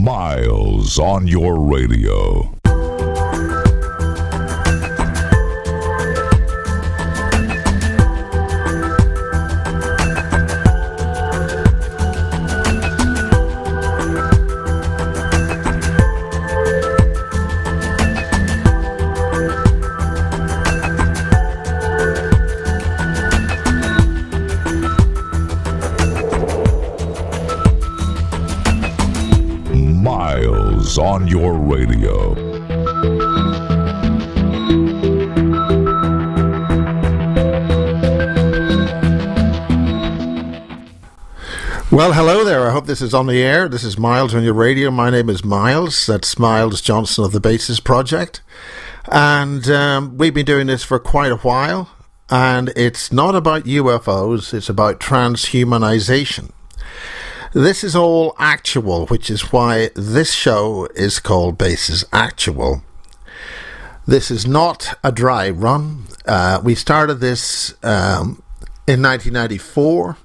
Miles on your radio. Miles on your radio. Well, hello there. I hope this is on the air. This is Miles on your radio. My name is Miles. That's Miles Johnston of the Basis Project. And we've been doing this for quite a while. And it's not about UFOs. It's about transhumanization. This is all actual, which is why this show is called Basis Actual. This is not a dry run. We started this in 1994.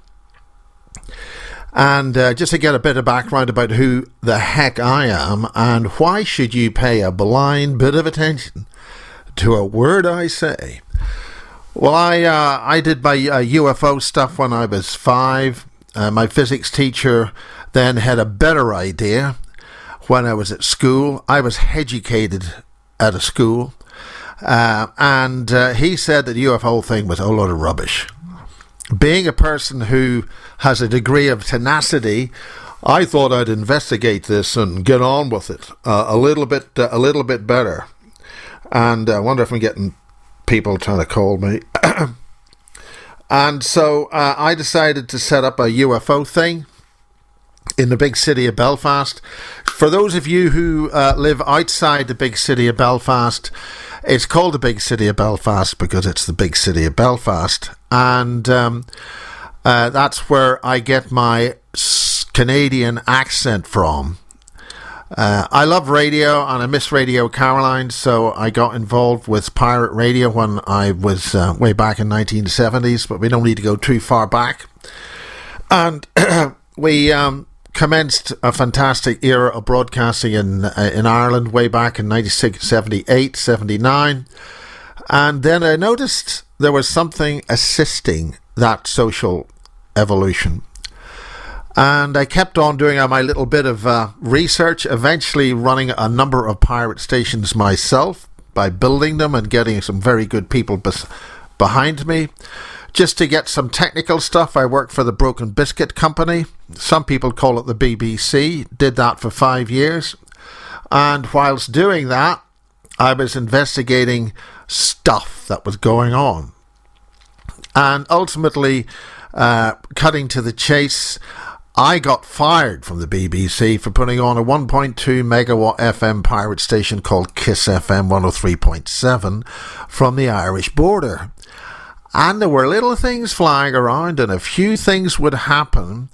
And just to get a bit of background about who the heck I am and why should you pay a blind bit of attention to a word I say. Well, I did my UFO stuff when I was 5. My physics teacher then had a better idea when I was at school. I was educated at a school. And he said that the UFO thing was a load of rubbish. Being a person who has a degree of tenacity, I thought I'd investigate this and get on with it a little bit better. And I wonder if I'm getting people trying to call me. And so I decided to set up a UFO thing in the big city of Belfast. For those of you who live outside the big city of Belfast, it's called the big city of Belfast because it's the big city of Belfast. And that's where I get my Canadian accent from. I love radio and I miss Radio Caroline, so I got involved with pirate radio when I was way back in 1970s, but we don't need to go too far back. And we commenced a fantastic era of broadcasting in Ireland way back in 96, 78, 79. And then I noticed there was something assisting that social evolution. And I kept on doing my little bit of research, eventually running a number of pirate stations myself by building them and getting some very good people behind me. Just to get some technical stuff, I worked for the Broken Biscuit Company. Some people call it the BBC. Did that for 5 years. And whilst doing that, I was investigating stuff that was going on. And ultimately, cutting to the chase, I got fired from the BBC for putting on a 1.2 megawatt FM pirate station called Kiss FM 103.7 from the Irish border. And there were little things flying around and a few things would happen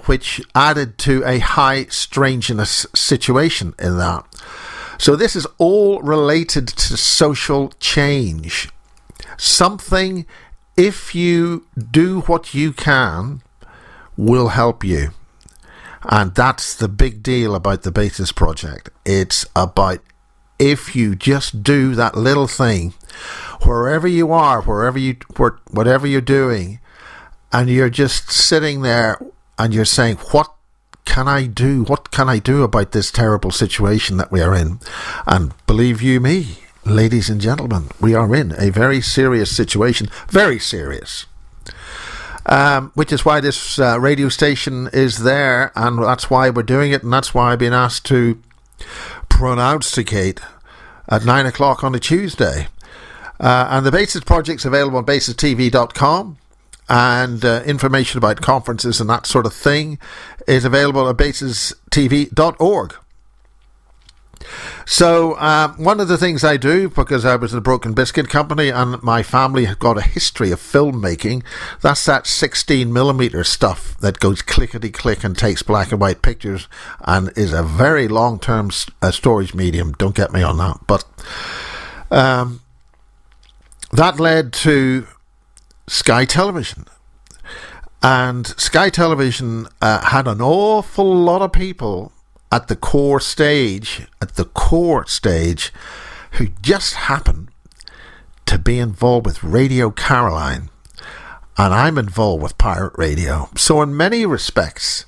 which added to a high strangeness situation in that. So this is all related to social change. Something, if you do what you can, will help you. And that's the big deal about the Basis Project. It's about if you just do that little thing, wherever you are, whatever you're doing, and you're just sitting there and you're saying, what can I do? What can I do about this terrible situation that we are in? And believe you me, ladies and gentlemen, we are in a very serious situation. Very serious. Which is why this radio station is there, and that's why we're doing it, and that's why I've been asked to pronounceicate at 9 o'clock on a Tuesday. And the Basis Project's available on basistv.com, and information about conferences and that sort of thing is available at basistv.org. So one of the things I do, because I was in the Broken Biscuit Company and my family have got a history of filmmaking, that's that 16mm stuff that goes clickety-click and takes black and white pictures and is a very long-term storage medium. Don't get me on that. But that led to Sky Television. And Sky Television had an awful lot of people at the core stage, who just happened to be involved with Radio Caroline, and I'm involved with pirate radio. So in many respects,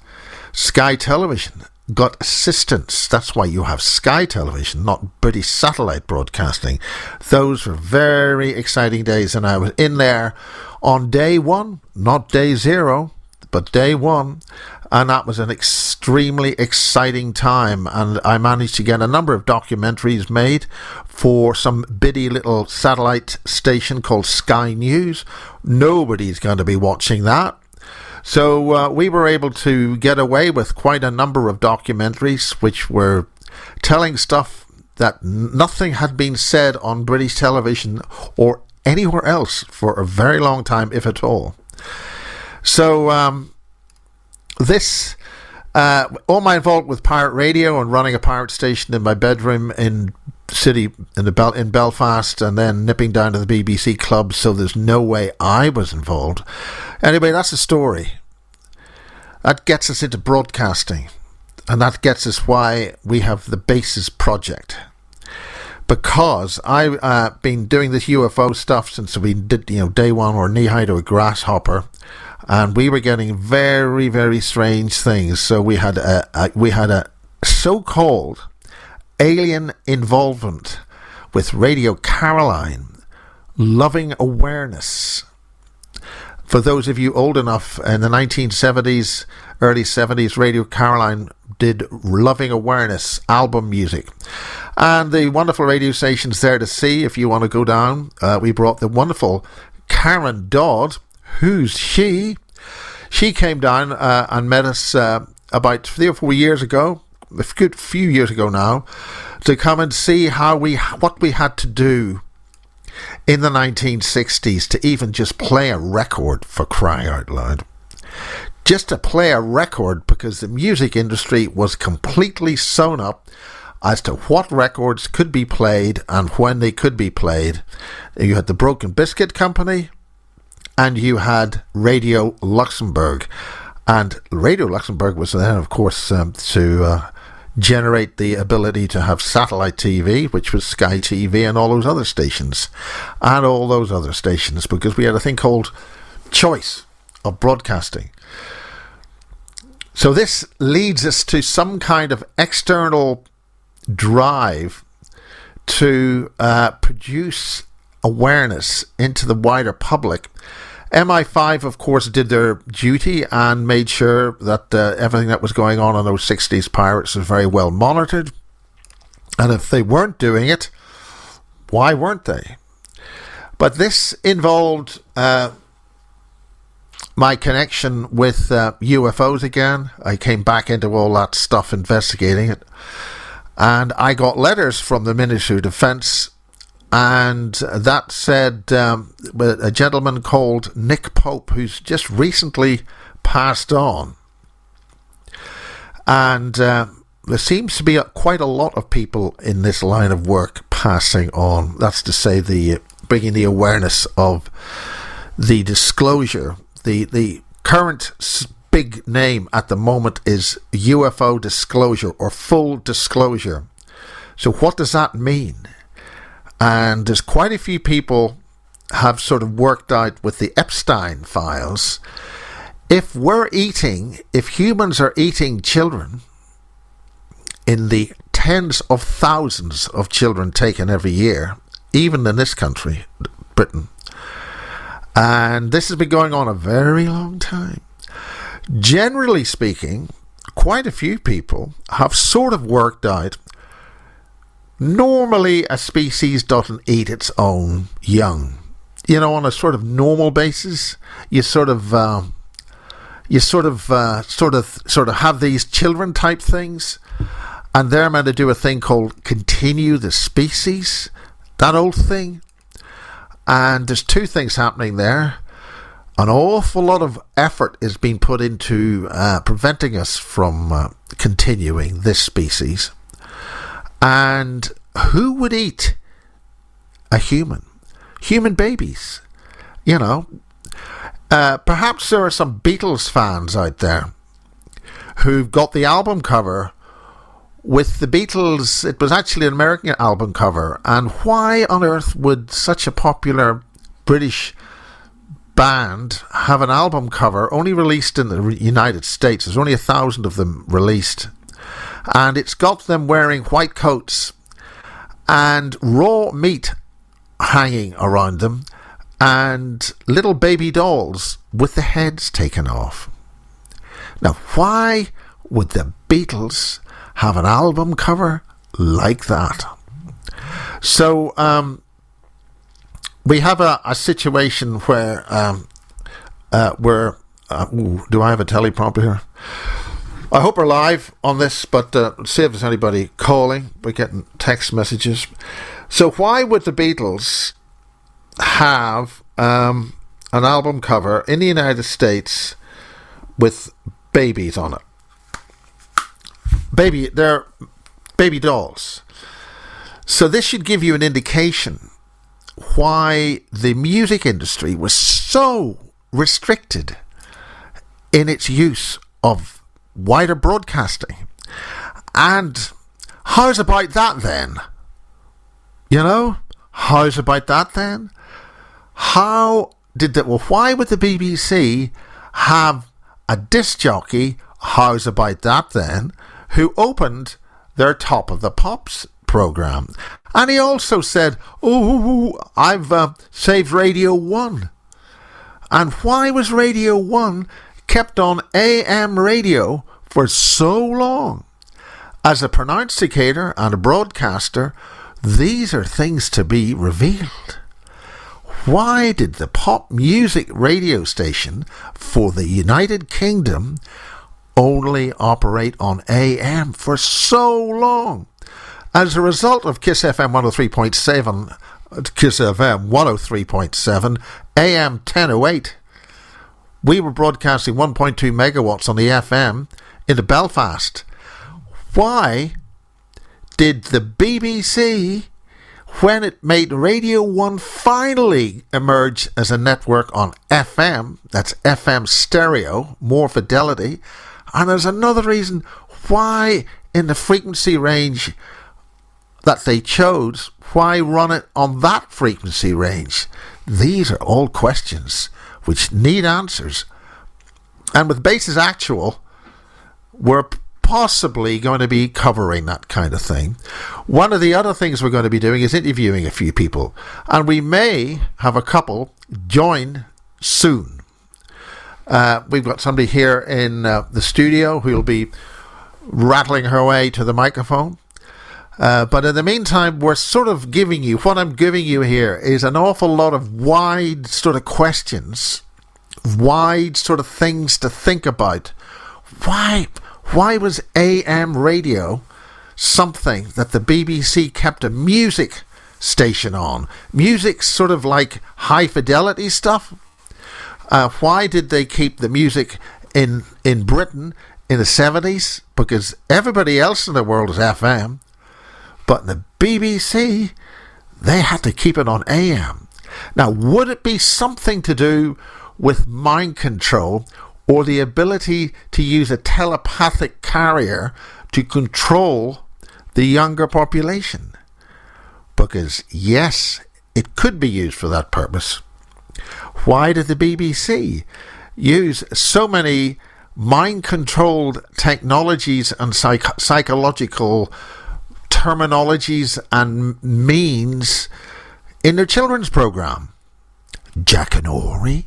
Sky Television got assistance. That's why you have Sky Television, not British satellite broadcasting. Those were very exciting days, and I was in there on day one, not day zero, but day one, and that was an extremely exciting time. And I managed to get a number of documentaries made for some biddy little satellite station called Sky News. Nobody's going to be watching that. So we were able to get away with quite a number of documentaries which were telling stuff that nothing had been said on British television or anywhere else for a very long time, if at all. So all my involvement with pirate radio and running a pirate station in my bedroom in Belfast, and then nipping down to the BBC club, so there's no way I was involved. Anyway, that's the story. That gets us into broadcasting, and that gets us why we have the Bases Project. Because I've been doing this UFO stuff since we did, day one, or knee high to a grasshopper, and we were getting very, very strange things. So we had a so-called alien involvement with Radio Caroline, Loving Awareness. For those of you old enough, in the 1970s, early 70s, Radio Caroline did Loving Awareness album music. And the wonderful radio station's there to see if you want to go down. We brought the wonderful Karen Dodd. Who's she? She came down and met us about 3 or 4 years ago, a good few years ago now, to come and see what we had to do in the 1960s to even just play a record, for crying out loud. Just to play a record, because the music industry was completely sewn up as to what records could be played and when they could be played. You had the Broken Biscuit Company, and you had Radio Luxembourg. And Radio Luxembourg was then, of course, to generate the ability to have satellite TV, which was Sky TV and all those other stations. And all those other stations, because we had a thing called choice of broadcasting. So this leads us to some kind of external drive to produce awareness into the wider public. MI5, of course, did their duty and made sure that everything that was going on those 60s pirates was very well monitored. And if they weren't doing it, why weren't they? But this involved my connection with UFOs again. I came back into all that stuff, investigating it. And I got letters from the Ministry of Defence, and that said a gentleman called Nick Pope, who's just recently passed on. And there seems to be quite a lot of people in this line of work passing on. That's to say, bringing the awareness of the disclosure. The current big name at the moment is UFO disclosure, or full disclosure. So what does that mean? And there's quite a few people have sort of worked out with the Epstein files. If humans are eating children, in the tens of thousands of children taken every year, even in this country, Britain, and this has been going on a very long time. Generally speaking, quite a few people have sort of worked out, normally a species doesn't eat its own young. On a sort of normal basis, you sort of have these children type things, and they're meant to do a thing called continue the species, that old thing. And there's two things happening there. An awful lot of effort is being put into preventing us from continuing this species. And who would eat a human? Human babies. Perhaps there are some Beatles fans out there who've got the album cover with the Beatles, it was actually an American album cover. And why on earth would such a popular British band have an album cover only released in the United States? There's only 1,000 of them released. And it's got them wearing white coats and raw meat hanging around them and little baby dolls with the heads taken off. Now, why would the Beatles have an album cover like that? So we have a situation where do I have a teleprompter here? I hope we're live on this, but see if there's anybody calling. We're getting text messages. So why would the Beatles have an album cover in the United States with babies on it? They're baby dolls. So this should give you an indication why the music industry was so restricted in its use of wider broadcasting. And how's about that then? You know, how's about that then? Why would the BBC have a disc jockey, how's about that then, who opened their Top of the Pops programme? And he also said, I've saved Radio 1. And why was Radio 1 kept on AM radio for so long? As a pronunciator and a broadcaster, these are things to be revealed. Why did the pop music radio station for the United Kingdom only operate on AM for so long? As a result of Kiss FM 103.7, Kiss FM 103.7, AM 1008, we were broadcasting 1.2 megawatts on the FM into Belfast. Why did the BBC, when it made Radio 1 finally emerge as a network on FM, that's FM stereo, more fidelity, and there's another reason why in the frequency range that they chose, why run it on that frequency range? These are all questions which need answers. And with Bases Actual, we're possibly going to be covering that kind of thing. One of the other things we're going to be doing is interviewing a few people, and we may have a couple join soon. We've got somebody here in the studio who will be rattling her way to the microphone. But in the meantime, we're sort of giving you, what I'm giving you here is an awful lot of wide sort of questions, wide sort of things to think about. Why was AM radio something that the BBC kept a music station on? Music sort of like high fidelity stuff? Why did they keep the music in Britain in the 70s? Because everybody else in the world is FM. But in the BBC, they had to keep it on AM. Now, would it be something to do with mind control or the ability to use a telepathic carrier to control the younger population? Because, yes, it could be used for that purpose. Why did the BBC use so many mind-controlled technologies and psychological terminologies and means in their children's programme? Jackanory.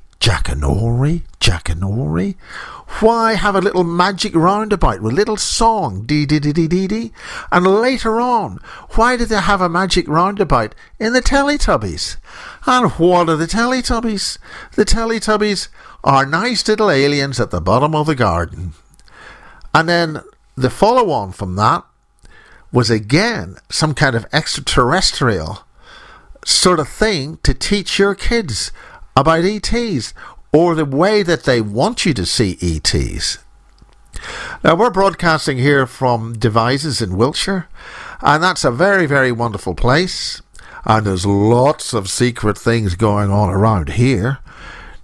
Why have a little magic roundabout with a little song, dee-dee-dee-dee-dee-dee? And later on, why did they have a magic roundabout in the Teletubbies? And what are the Teletubbies? The Teletubbies are nice little aliens at the bottom of the garden. And then the follow-on from that was again some kind of extraterrestrial sort of thing to teach your kids about ETs, or the way that they want you to see ETs. Now, we're broadcasting here from Devizes in Wiltshire, and that's a very, very wonderful place, and there's lots of secret things going on around here.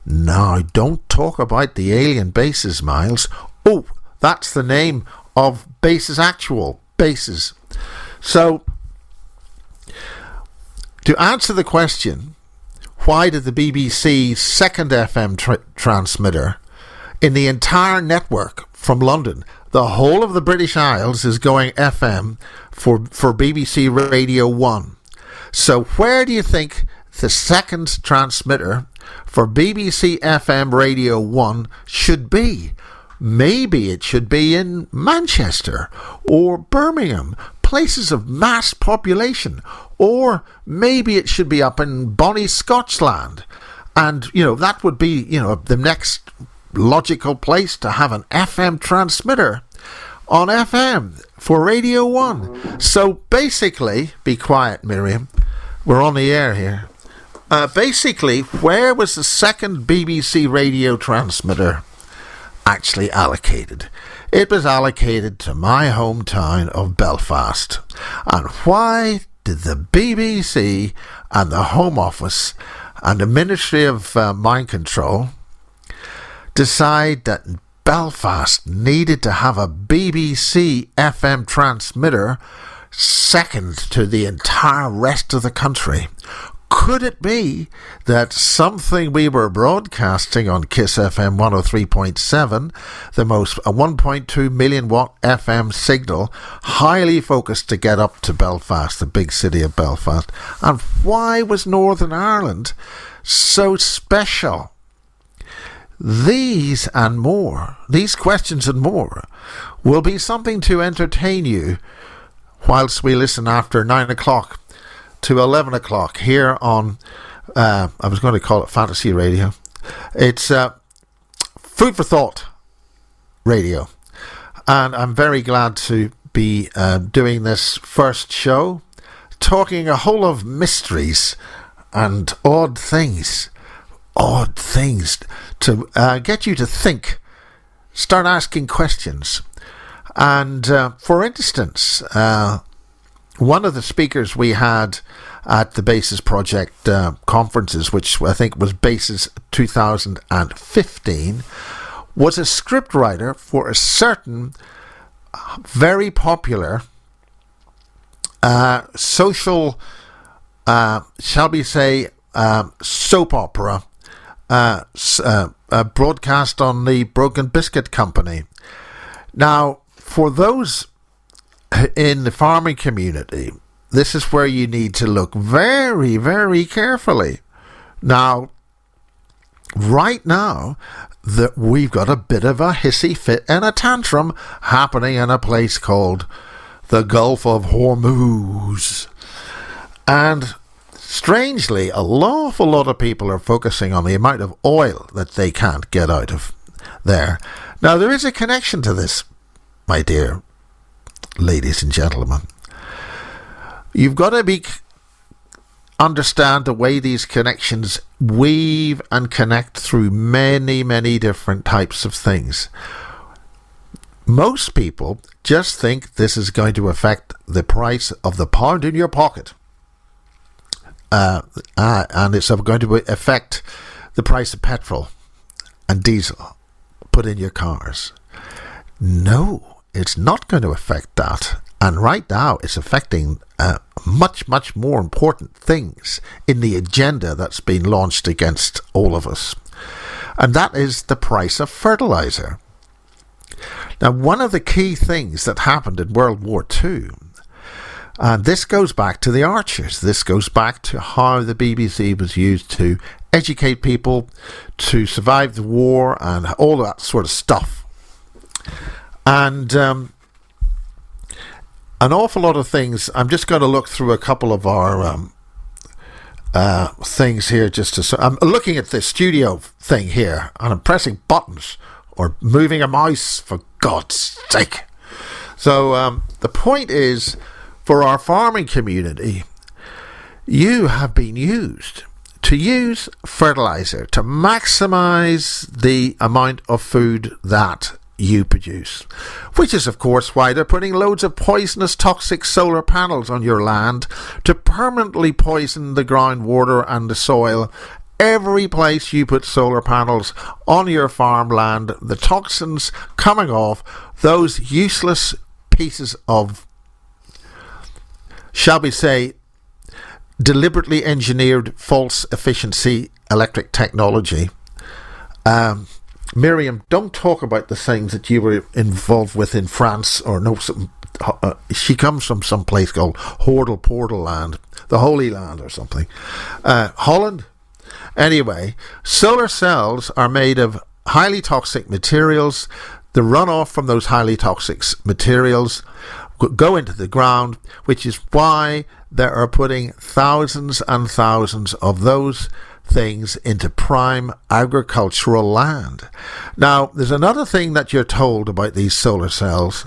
Now, don't talk about the alien bases, Miles. Oh, that's the name of Bases Actual. bases. So, to answer the question, why did the BBC's second FM transmitter in the entire network from London, the whole of the British Isles, is going FM for BBC Radio 1? So where do you think the second transmitter for BBC FM Radio 1 should be? Maybe it should be in Manchester or Birmingham, places of mass population, or maybe it should be up in bonny Scotland. And, that would be, the next logical place to have an FM transmitter on FM for Radio 1. So basically, be quiet, Mirjam, we're on the air here. Basically, where was the second BBC radio transmitter actually allocated? It was allocated to my hometown of Belfast. And why did the BBC and the Home Office and the Ministry of Mind Control decide that Belfast needed to have a BBC FM transmitter second to the entire rest of the country? Could it be that something we were broadcasting on Kiss FM 103.7, the most 1.2 million watt FM signal, highly focused to get up to Belfast, the big city of Belfast? And why was Northern Ireland so special? These questions and more, will be something to entertain you whilst we listen after 9 o'clock to 11 o'clock here on, I was going to call it Fantasy Radio. It's Food for Thought Radio. And I'm very glad to be doing this first show, talking a whole of mysteries and odd things to get you to think, start asking questions. And for instance, one of the speakers we had at the Bases Project conferences, which I think was Bases 2015, was a scriptwriter for a certain very popular social, shall we say, soap opera broadcast on the Broken Biscuit Company. Now, for those in the farming community, this is where you need to look very, very carefully. Now, right now, we've got a bit of a hissy fit and a tantrum happening in a place called the Gulf of Hormuz. And strangely, an awful lot of people are focusing on the amount of oil that they can't get out of there. Now, there is a connection to this, my dear ladies and gentlemen. You've got to understand the way these connections weave and connect through many, many different types of things. Most people just think this is going to affect the price of the pound in your pocket. And it's going to affect the price of petrol and diesel put in your cars. No, it's not going to affect that. And right now it's affecting much, much more important things in the agenda that's been launched against all of us. And that is the price of fertilizer. Now, one of the key things that happened in World War II, and this goes back to the Archers, this goes back to how the BBC was used to educate people to survive the war and all that sort of stuff. And an awful lot of things. I'm just going to look through a couple of our things here. I'm looking at the studio thing here, and I'm pressing buttons or moving a mouse, for God's sake. So the point is, for our farming community, you have been used to use fertilizer to maximize the amount of food that you produce, which is of course why they're putting loads of poisonous toxic solar panels on your land to permanently poison the groundwater and the soil. Every place you put solar panels on your farmland, the toxins coming off those useless pieces of shall we say, deliberately engineered false efficiency electric technology. Mirjam, don't talk about the things that you were involved with in France, or no, she comes from some place called Hordel Portal Land, the Holy Land or something. Holland? Anyway, solar cells are made of highly toxic materials. The runoff from those highly toxic materials go into the ground, which is why they are putting thousands and thousands of those things into prime agricultural land. Now, there's another thing that you're told about these solar cells,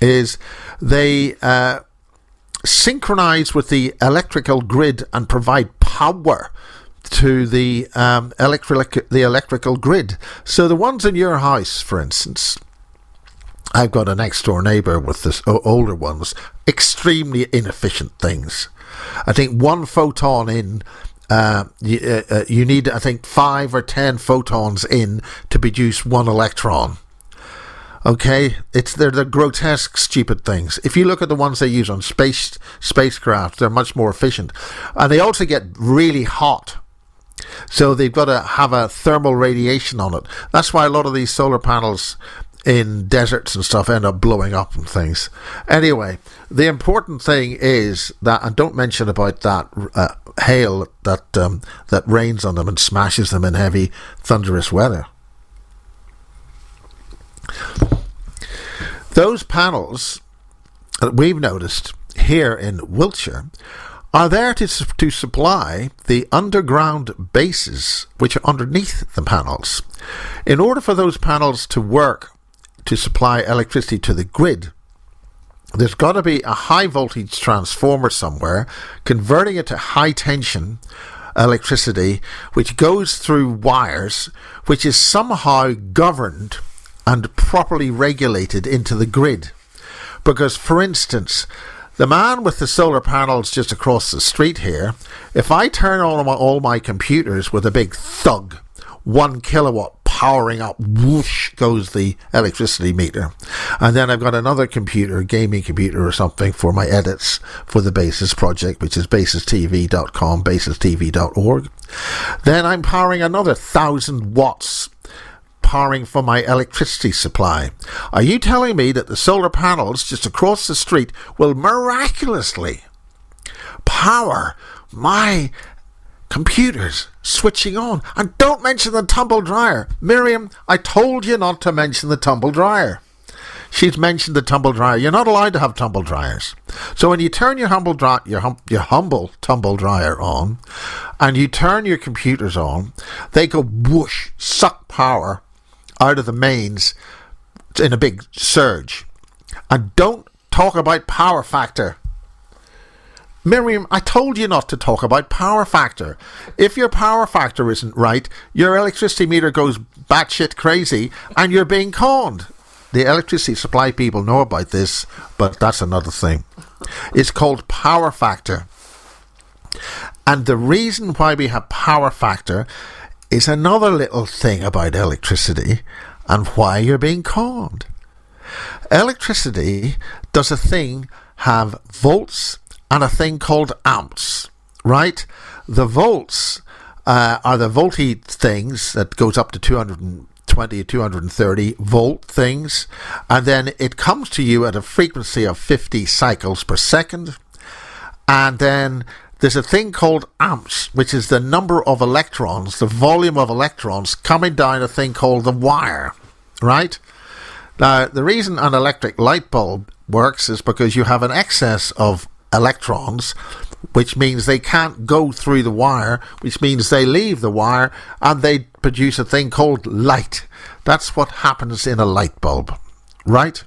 is they synchronize with the electrical grid and provide power to the electrical grid. So the ones in your house, for instance, I've got a next door neighbour with this older ones, extremely inefficient things. I think one photon in, you need, I think, 5 or 10 photons in to produce one electron. Okay, they're the grotesque, stupid things. If you look at the ones they use on spacecraft, they're much more efficient, and they also get really hot. So they've got to have a thermal radiation on it. That's why a lot of these solar panels in deserts and stuff end up blowing up and things. Anyway, the important thing is that, and don't mention about that hail that rains on them and smashes them in heavy, thunderous weather. Those panels that we've noticed here in Wiltshire are there to supply the underground bases which are underneath the panels. In order for those panels to work to supply electricity to the grid, there's got to be a high voltage transformer somewhere converting it to high tension electricity, which goes through wires, which is somehow governed and properly regulated into the grid. Because, for instance, the man with the solar panels just across the street here, if I turn on all my computers with a big thug, 1 kilowatt powering up, whoosh goes the electricity meter. And then I've got another computer, gaming computer or something, for my edits for the Basis project, which is basistv.com, basistv.org. Then I'm powering another 1,000 watts, powering for my electricity supply. Are you telling me that the solar panels just across the street will miraculously power my computers switching on? And don't mention the tumble dryer. Mirjam, I told you not to mention the tumble dryer. She's mentioned the tumble dryer. You're not allowed to have tumble dryers. So when you turn your humble tumble dryer on, and you turn your computers on, they go whoosh, suck power out of the mains in a big surge. And don't talk about power factor. Mirjam, I told you not to talk about power factor. If your power factor isn't right, your electricity meter goes batshit crazy and you're being conned. The electricity supply people know about this, but that's another thing. It's called power factor. And the reason why we have power factor is another little thing about electricity and why you're being conned. Electricity does a thing have volts and a thing called amps, right? The volts are the voltage things that goes up to 220, 230 volt things, and then it comes to you at a frequency of 50 cycles per second, and then there's a thing called amps, which is the number of electrons, the volume of electrons coming down a thing called the wire, right? Now, the reason an electric light bulb works is because you have an excess of electrons, which means they can't go through the wire, which means they leave the wire and they produce a thing called light. That's what happens in a light bulb, right?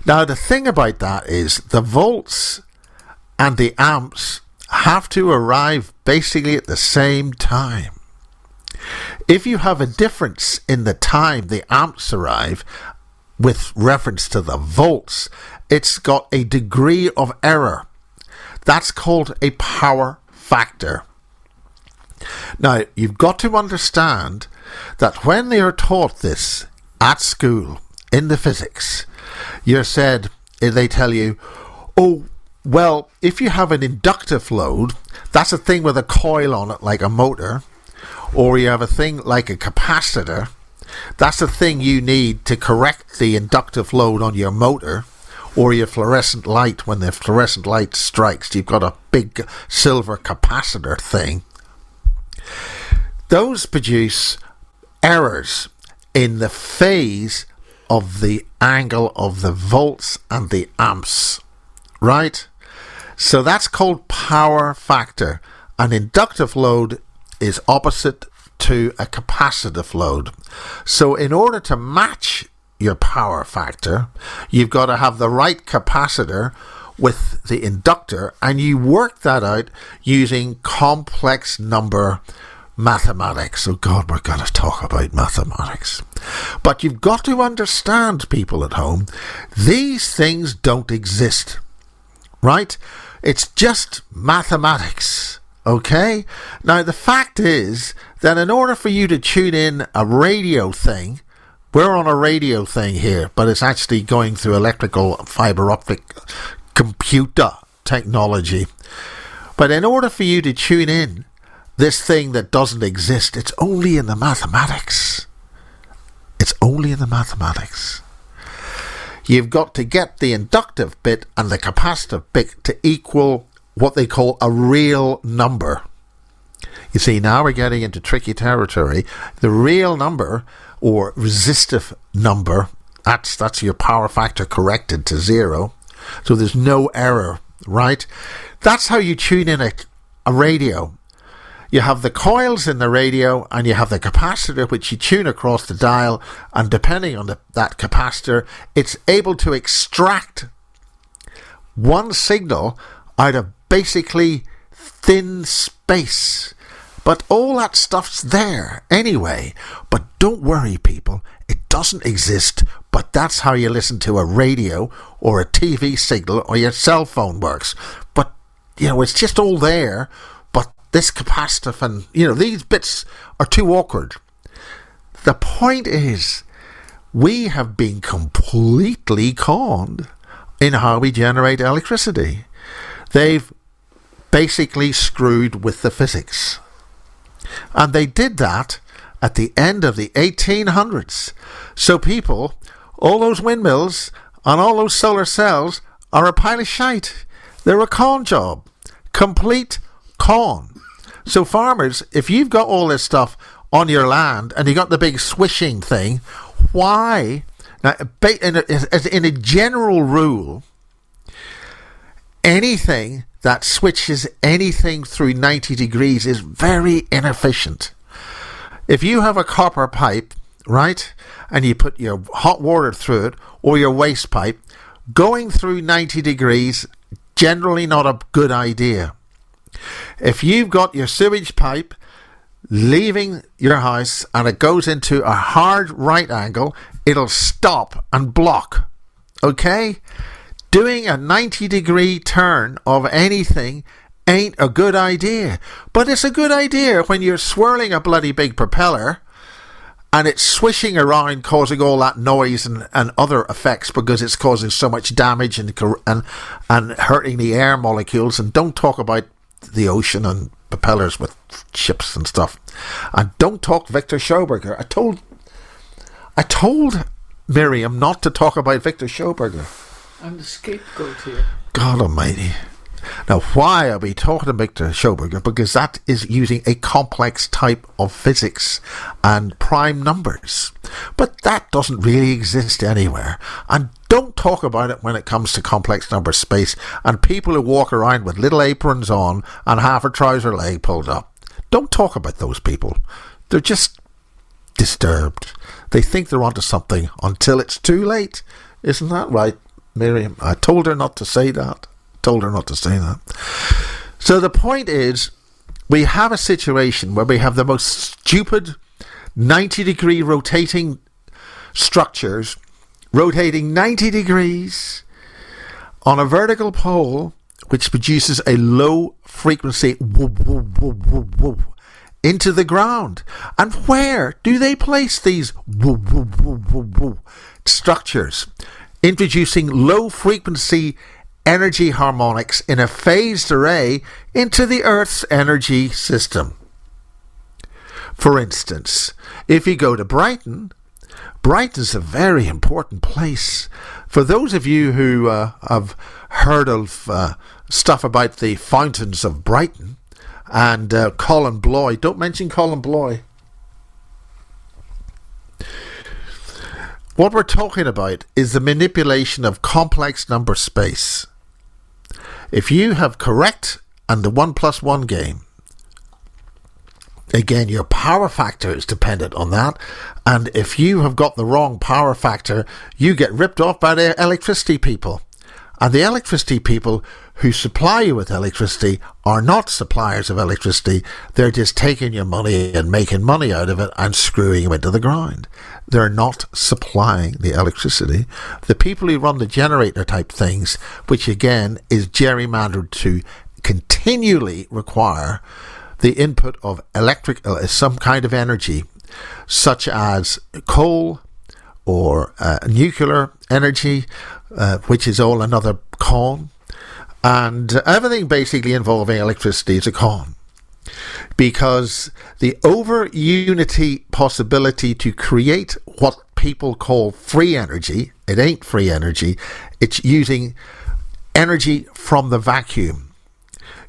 Now, the thing about that is the volts and the amps have to arrive basically at the same time. If you have a difference in the time the amps arrive with reference to the volts, it's got a degree of error. That's called a power factor. Now, you've got to understand that when they are taught this at school in the physics, you're said, they tell you, oh, Well, if you have an inductive load, that's a thing with a coil on it like a motor, or you have a thing like a capacitor, that's a thing you need to correct the inductive load on your motor, or your fluorescent light. When the fluorescent light strikes, you've got a big silver capacitor thing. Those produce errors in the phase of the angle of the volts and the amps, right? So that's called power factor. An inductive load is opposite to a capacitive load. So in order to match your power factor, you've got to have the right capacitor with the inductor, and you work that out using complex number mathematics. Oh God, we're going to talk about mathematics. But you've got to understand, people at home, these things don't exist, right? It's just mathematics, okay? Now, the fact is that in order for you to tune in a radio thing, we're on a radio thing here, but it's actually going through electrical fiber optic computer technology. But in order for you to tune in this thing that doesn't exist, it's only in the mathematics. It's only in the mathematics. You've got to get the inductive bit and the capacitive bit to equal what they call a real number. You see, now we're getting into tricky territory. The real number, or resistive number, that's your power factor corrected to 0. So there's no error, right? That's how you tune in a radio. You have the coils in the radio, and you have the capacitor which you tune across the dial, and depending on that capacitor, it's able to extract one signal out of basically thin space. But all that stuff's there anyway. But don't worry, people, it doesn't exist, but that's how you listen to a radio or a TV signal or your cell phone works. But, it's just all there. This capacitive and, these bits are too awkward. The point is, we have been completely conned in how we generate electricity. They've basically screwed with the physics. And they did that at the end of the 1800s. So people, all those windmills and all those solar cells are a pile of shite. They're a con job. Complete con. So farmers, if you've got all this stuff on your land and you got the big swishing thing, why? Now, in a general rule, anything that switches anything through 90 degrees is very inefficient. If you have a copper pipe, right, and you put your hot water through it, or your waste pipe, going through 90 degrees, generally not a good idea. If you've got your sewage pipe leaving your house and it goes into a hard right angle, it'll stop and block. Okay? Doing a 90-degree turn of anything ain't a good idea. But it's a good idea when you're swirling a bloody big propeller and it's swishing around, causing all that noise and other effects because it's causing so much damage and hurting the air molecules. And don't talk about the ocean and propellers with ships and stuff. And don't talk Victor Schauberger. I told Mirjam not to talk about Victor Schauberger. I'm the scapegoat here. God almighty. Now, why are we talking to Victor Schauberger? Because that is using a complex type of physics and prime numbers. But that doesn't really exist anywhere. And don't talk about it when it comes to complex number space and people who walk around with little aprons on and half a trouser leg pulled up. Don't talk about those people. They're just disturbed. They think they're onto something until it's too late. Isn't that right, Mirjam? I told her not to say that. So the point is, we have a situation where we have the most stupid 90-degree rotating structures rotating 90 degrees on a vertical pole, which produces a low frequency into the ground. And where do they place these structures? Introducing low frequency energy harmonics in a phased array into the Earth's energy system. For instance, if you go to Brighton, Brighton's a very important place. For those of you who have heard of stuff about the fountains of Brighton and Colin Bloy, don't mention Colin Bloy. What we're talking about is the manipulation of complex number space. If you have correct and the 1+1 game, again, your power factor is dependent on that. And if you have got the wrong power factor, you get ripped off by the electricity people. And the electricity people who supply you with electricity are not suppliers of electricity. They're just taking your money and making money out of it and screwing you into the ground. They're not supplying the electricity. The people who run the generator type things, which again is gerrymandered to continually require the input of some kind of energy, such as coal or nuclear energy, which is all another con. And everything basically involving electricity is a con. Because the over-unity possibility to create what people call free energy, it ain't free energy, it's using energy from the vacuum.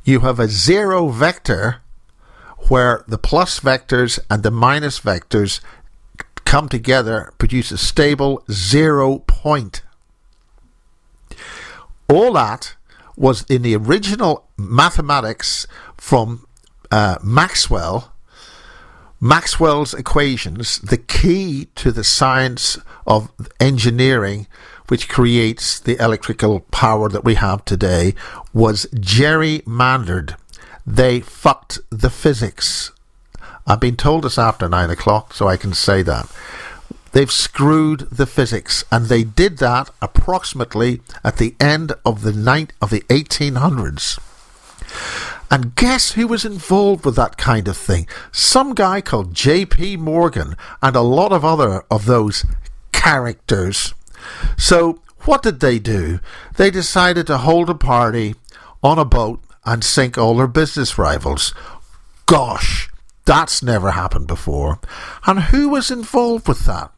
You have a zero vector where the plus vectors and the minus vectors come together, produce a stable 0 point. All that was in the original mathematics from Maxwell's equations, the key to the science of engineering, which creates the electrical power that we have today, was gerrymandered. They fucked the physics. I've been told this after 9 o'clock, so I can say that. They've screwed the physics, and they did that approximately at the end of the 1800s. And guess who was involved with that kind of thing? Some guy called J.P. Morgan and a lot of other of those characters. So what did they do? They decided to hold a party on a boat and sink all their business rivals. Gosh, that's never happened before. And who was involved with that?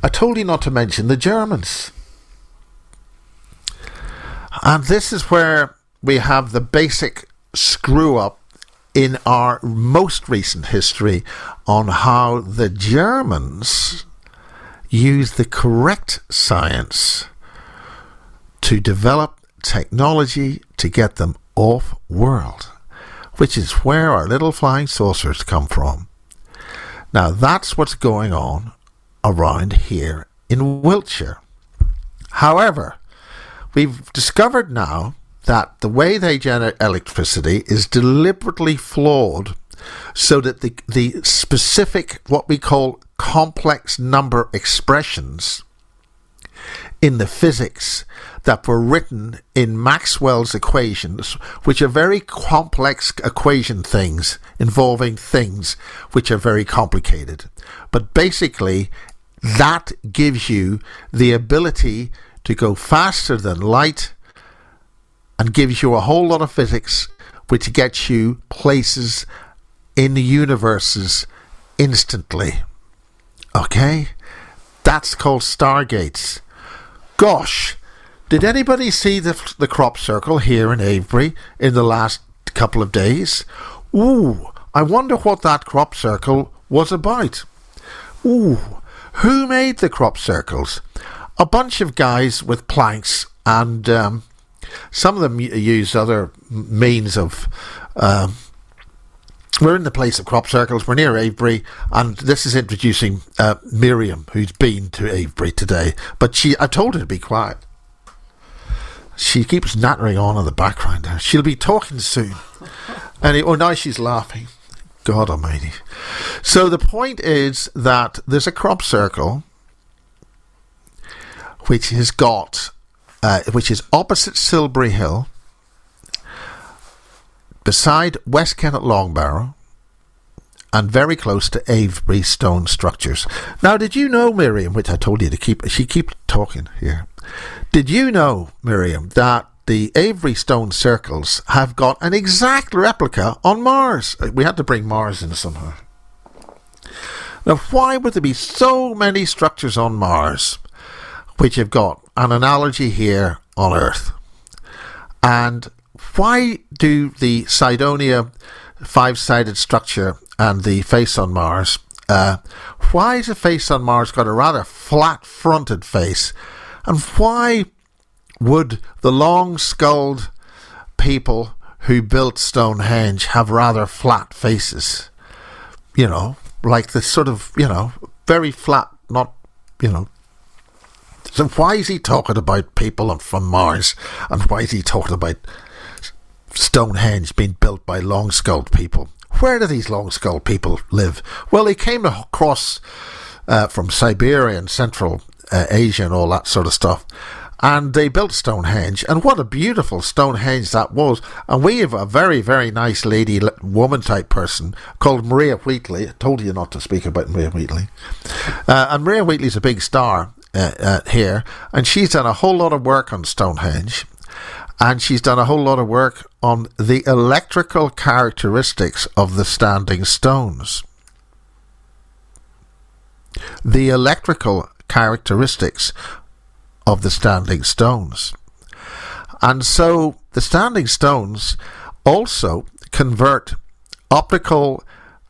I told you not to mention the Germans. And this is where we have the basic screw up in our most recent history on how the Germans used the correct science to develop technology to get them off-world, which is where our little flying saucers come from. Now that's what's going on around here in Wiltshire. However, we've discovered now that the way they generate electricity is deliberately flawed so that the specific, what we call complex number expressions in the physics that were written in Maxwell's equations, which are very complex equation things involving things which are very complicated. But basically, that gives you the ability to go faster than light and gives you a whole lot of physics which gets you places in the universes instantly. Okay? That's called stargates. Gosh, did anybody see the crop circle here in Avebury in the last couple of days? Ooh, I wonder what that crop circle was about. Ooh, who made the crop circles? A bunch of guys with planks, and some of them use other means of... we're in the place of crop circles. We're near Avebury, and this is introducing Mirjam, who's been to Avebury today. But I told her to be quiet. She keeps nattering on in the background there. She'll be talking soon. Now she's laughing. God almighty. So the point is that there's a crop circle which has got, which is opposite Silbury Hill, beside West Kennet Longbarrow, and very close to Avebury stone structures. Now, did you know, Mirjam, which I told you to keep, she keeps talking here. Did you know, Mirjam, that the Avebury stone circles have got an exact replica on Mars. We had to bring Mars in somehow. Now, why would there be so many structures on Mars which have got an analogy here on Earth? And why do the Cydonia five-sided structure and the face on Mars, why has the face on Mars got a rather flat-fronted face? And why would the long-skulled people who built Stonehenge have rather flat faces? You know, like this sort of, you know, very flat, not, you know. So why is he talking about people from Mars? And why is he talking about Stonehenge being built by long-skulled people? Where do these long-skulled people live? Well, they came across from Siberia and Central Asia and all that sort of stuff. And they built Stonehenge, and what a beautiful Stonehenge that was. And we have a very, very nice lady, woman type person called Maria Wheatley. I told you not to speak about Maria Wheatley. And Maria Wheatley's a big star here, and she's done a whole lot of work on Stonehenge, and she's done a whole lot of work on the electrical characteristics of the standing stones. The electrical characteristics of the standing stones. And so the standing stones also convert optical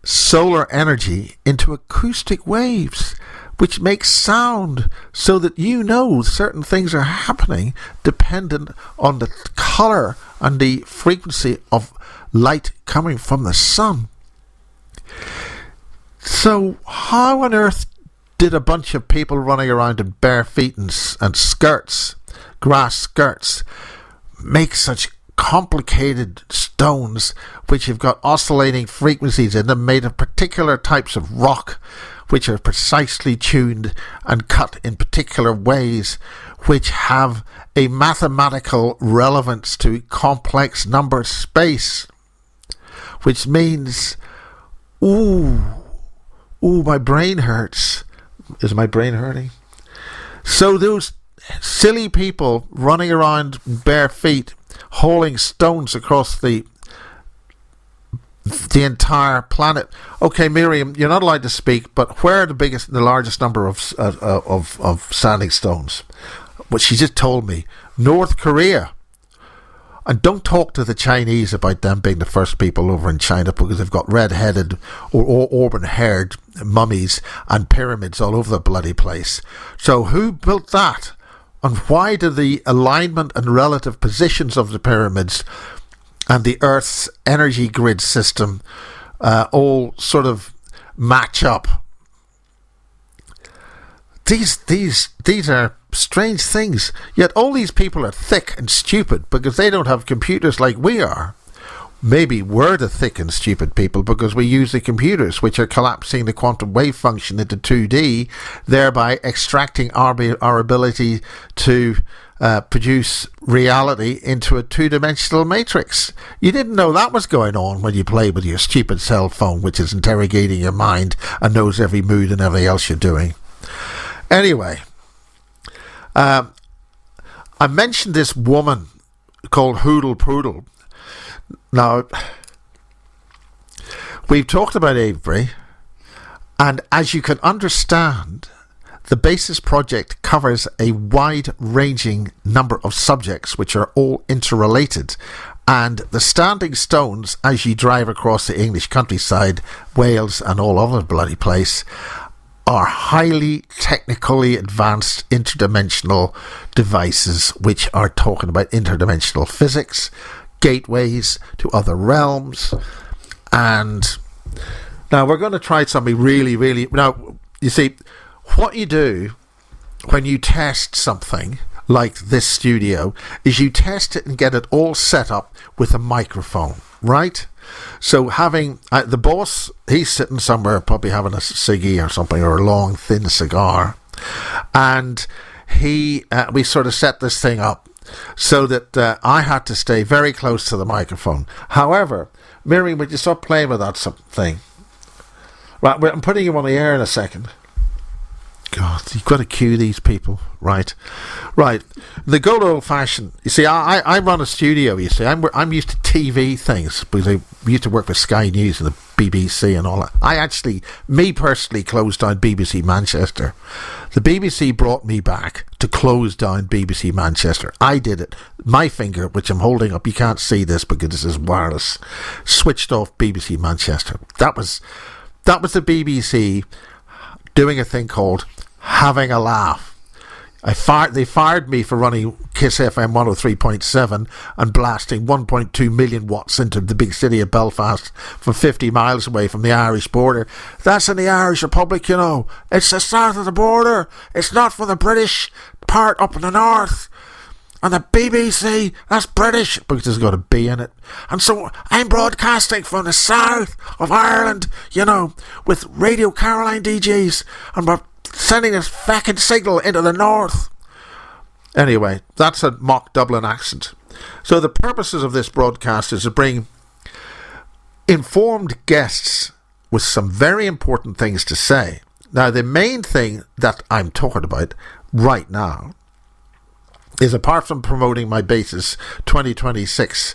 solar energy into acoustic waves, which makes sound so that you know certain things are happening dependent on the colour and the frequency of light coming from the sun. So how on earth did a bunch of people running around in bare feet and skirts, grass skirts, make such complicated stones which have got oscillating frequencies in them, made of particular types of rock which are precisely tuned and cut in particular ways which have a mathematical relevance to complex number space, which means, my brain hurts. Is my brain hurting? So those silly people running around bare feet, hauling stones across the entire planet. Okay, Mirjam, you're not allowed to speak, but where are the largest number of standing stones? What she just told me, North Korea. And don't talk to the Chinese about them being the first people over in China, because they've got red-headed or auburn-haired mummies and pyramids all over the bloody place. So who built that? And why do the alignment and relative positions of the pyramids and the Earth's energy grid system all sort of match up? These are strange things. Yet all these people are thick and stupid because they don't have computers like we are. Maybe we're the thick and stupid people because we use the computers which are collapsing the quantum wave function into 2D, thereby extracting our ability to produce reality into a two-dimensional matrix. You didn't know that was going on when you play with your stupid cell phone, which is interrogating your mind and knows every mood and everything else you're doing. Anyway, I mentioned this woman called Hoodle Poodle. Now, we've talked about Avebury, and as you can understand, the BASIS project covers a wide-ranging number of subjects which are all interrelated, and the standing stones as you drive across the English countryside, Wales and all over the bloody place, are highly technically advanced interdimensional devices which are talking about interdimensional physics, gateways to other realms. And now we're going to try something really, now you see, what you do when you test something like this studio is you test it and get it all set up with a microphone, right? So having the boss, he's sitting somewhere probably having a ciggy or something, or a long thin cigar, and we sort of set this thing up so that I had to stay very close to the microphone. However, Mirjam, would you stop playing with that thing? Right, I'm putting you on the air in a second. God, you've got to cue these people, right? The good old fashioned. You see, I run a studio. You see, I'm used to TV things because I used to work for Sky News and the BBC and all that. I actually, me personally, closed down BBC Manchester. The BBC brought me back to close down BBC Manchester. I did it. My finger, which I'm holding up, you can't see this because this is wireless, switched off BBC Manchester. That was the BBC doing a thing called having a laugh. They fired me for running Kiss FM 103.7 and blasting 1.2 million watts into the big city of Belfast from 50 miles away from the Irish border. That's in the Irish Republic, you know. It's the south of the border. It's not for the British part up in the north. And the BBC, that's British, because there's got a B in it. And so I'm broadcasting from the south of Ireland, you know, with Radio Caroline DJs, and we're sending this fucking signal into the north. Anyway, that's a mock Dublin accent. So the purposes of this broadcast is to bring informed guests with some very important things to say. Now, the main thing that I'm talking about right now is, apart from promoting my Basis 2026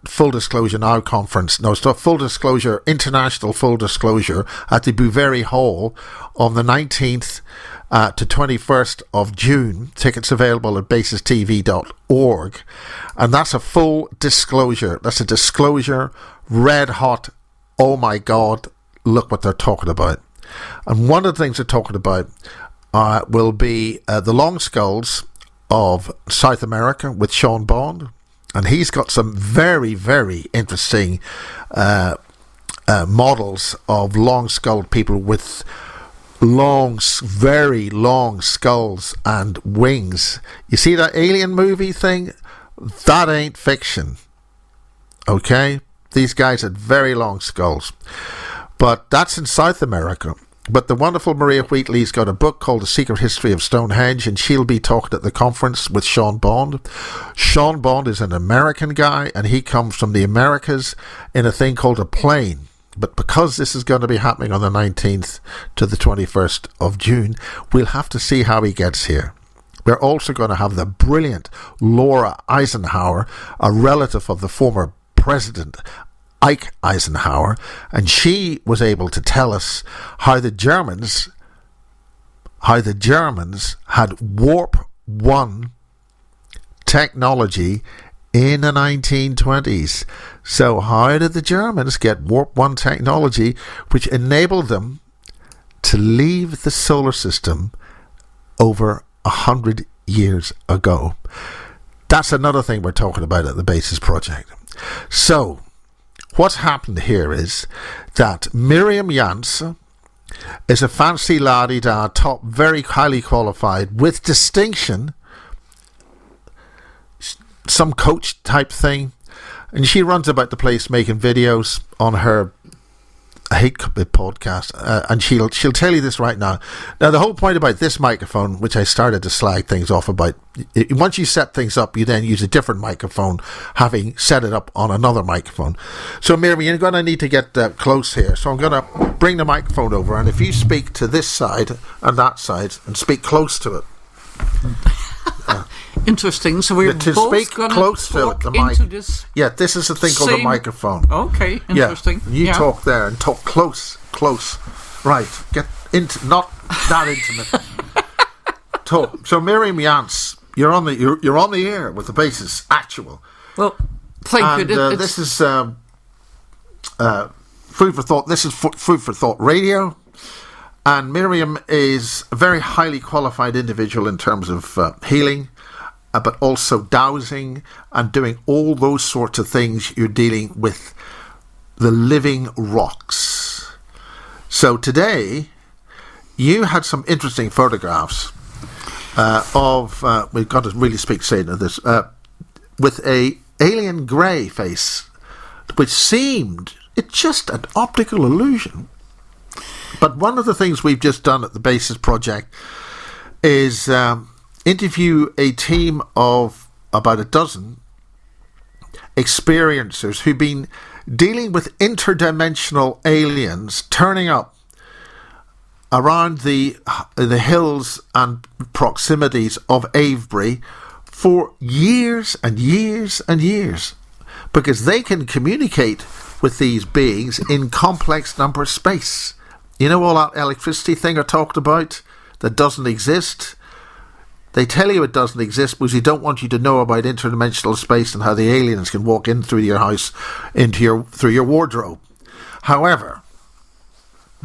Full Disclosure Now conference, full disclosure, international full disclosure at the Bouverie Hall on the 19th to 21st of June. Tickets available at basistv.org. And that's a full disclosure. That's a disclosure, red hot, oh my God, look what they're talking about. And one of the things they're talking about will be the long skulls of South America with Sean Bond, and he's got some very, very interesting models of long-skulled people with very long skulls and wings. You see that Alien movie thing? That ain't fiction. Okay? These guys had very long skulls. But that's in South America. But the wonderful Maria Wheatley's got a book called The Secret History of Stonehenge, and she'll be talking at the conference with Sean Bond. Sean Bond is an American guy, and he comes from the Americas in a thing called a plane. But because this is going to be happening on the 19th to the 21st of June, we'll have to see how he gets here. We're also going to have the brilliant Laura Eisenhower, a relative of the former president Ike Eisenhower, and she was able to tell us how the Germans had Warp 1 technology in the 1920s. So how did the Germans get Warp 1 technology, which enabled them to leave the solar system over 100 years ago? That's another thing we're talking about at the Basis Project. So what's happened here is that Mirjam Janse is a fancy la-di-da, top, very highly qualified, with distinction, some coach type thing, and she runs about the place making videos on her Hate podcast, and she'll tell you this right now. Now, the whole point about this microphone, which I started to slag things off about, once you set things up, you then use a different microphone, having set it up on another microphone. So, Mirjam, you're going to need to get close here. So I'm going to bring the microphone over, and if you speak to this side and that side, and speak close to it. Interesting. So we're to both speak going to close to talk the mic. into this. Yeah, this is the thing called a microphone. Okay, interesting. Yeah, you talk there and talk close. Right, get into not that intimate. Talk. So Mirjam Janse, you're on the air with the Basis Actual. Well, thank you. This is food for thought. This is food for thought radio. And Mirjam is a very highly qualified individual in terms of healing, but also dowsing and doing all those sorts of things. You're dealing with the living rocks. So today, you had some interesting photographs of, we've got to really speak straight into this, with a alien grey face, which seemed, it's just an optical illusion. But one of the things we've just done at the Basis Project is interview a team of about a dozen experiencers who've been dealing with interdimensional aliens turning up around the hills and proximities of Avebury for years and years and years, because they can communicate with these beings in complex number space. You know all that electricity thing I talked about that doesn't exist? They tell you it doesn't exist because they don't want you to know about interdimensional space and how the aliens can walk in through your house through your wardrobe. However,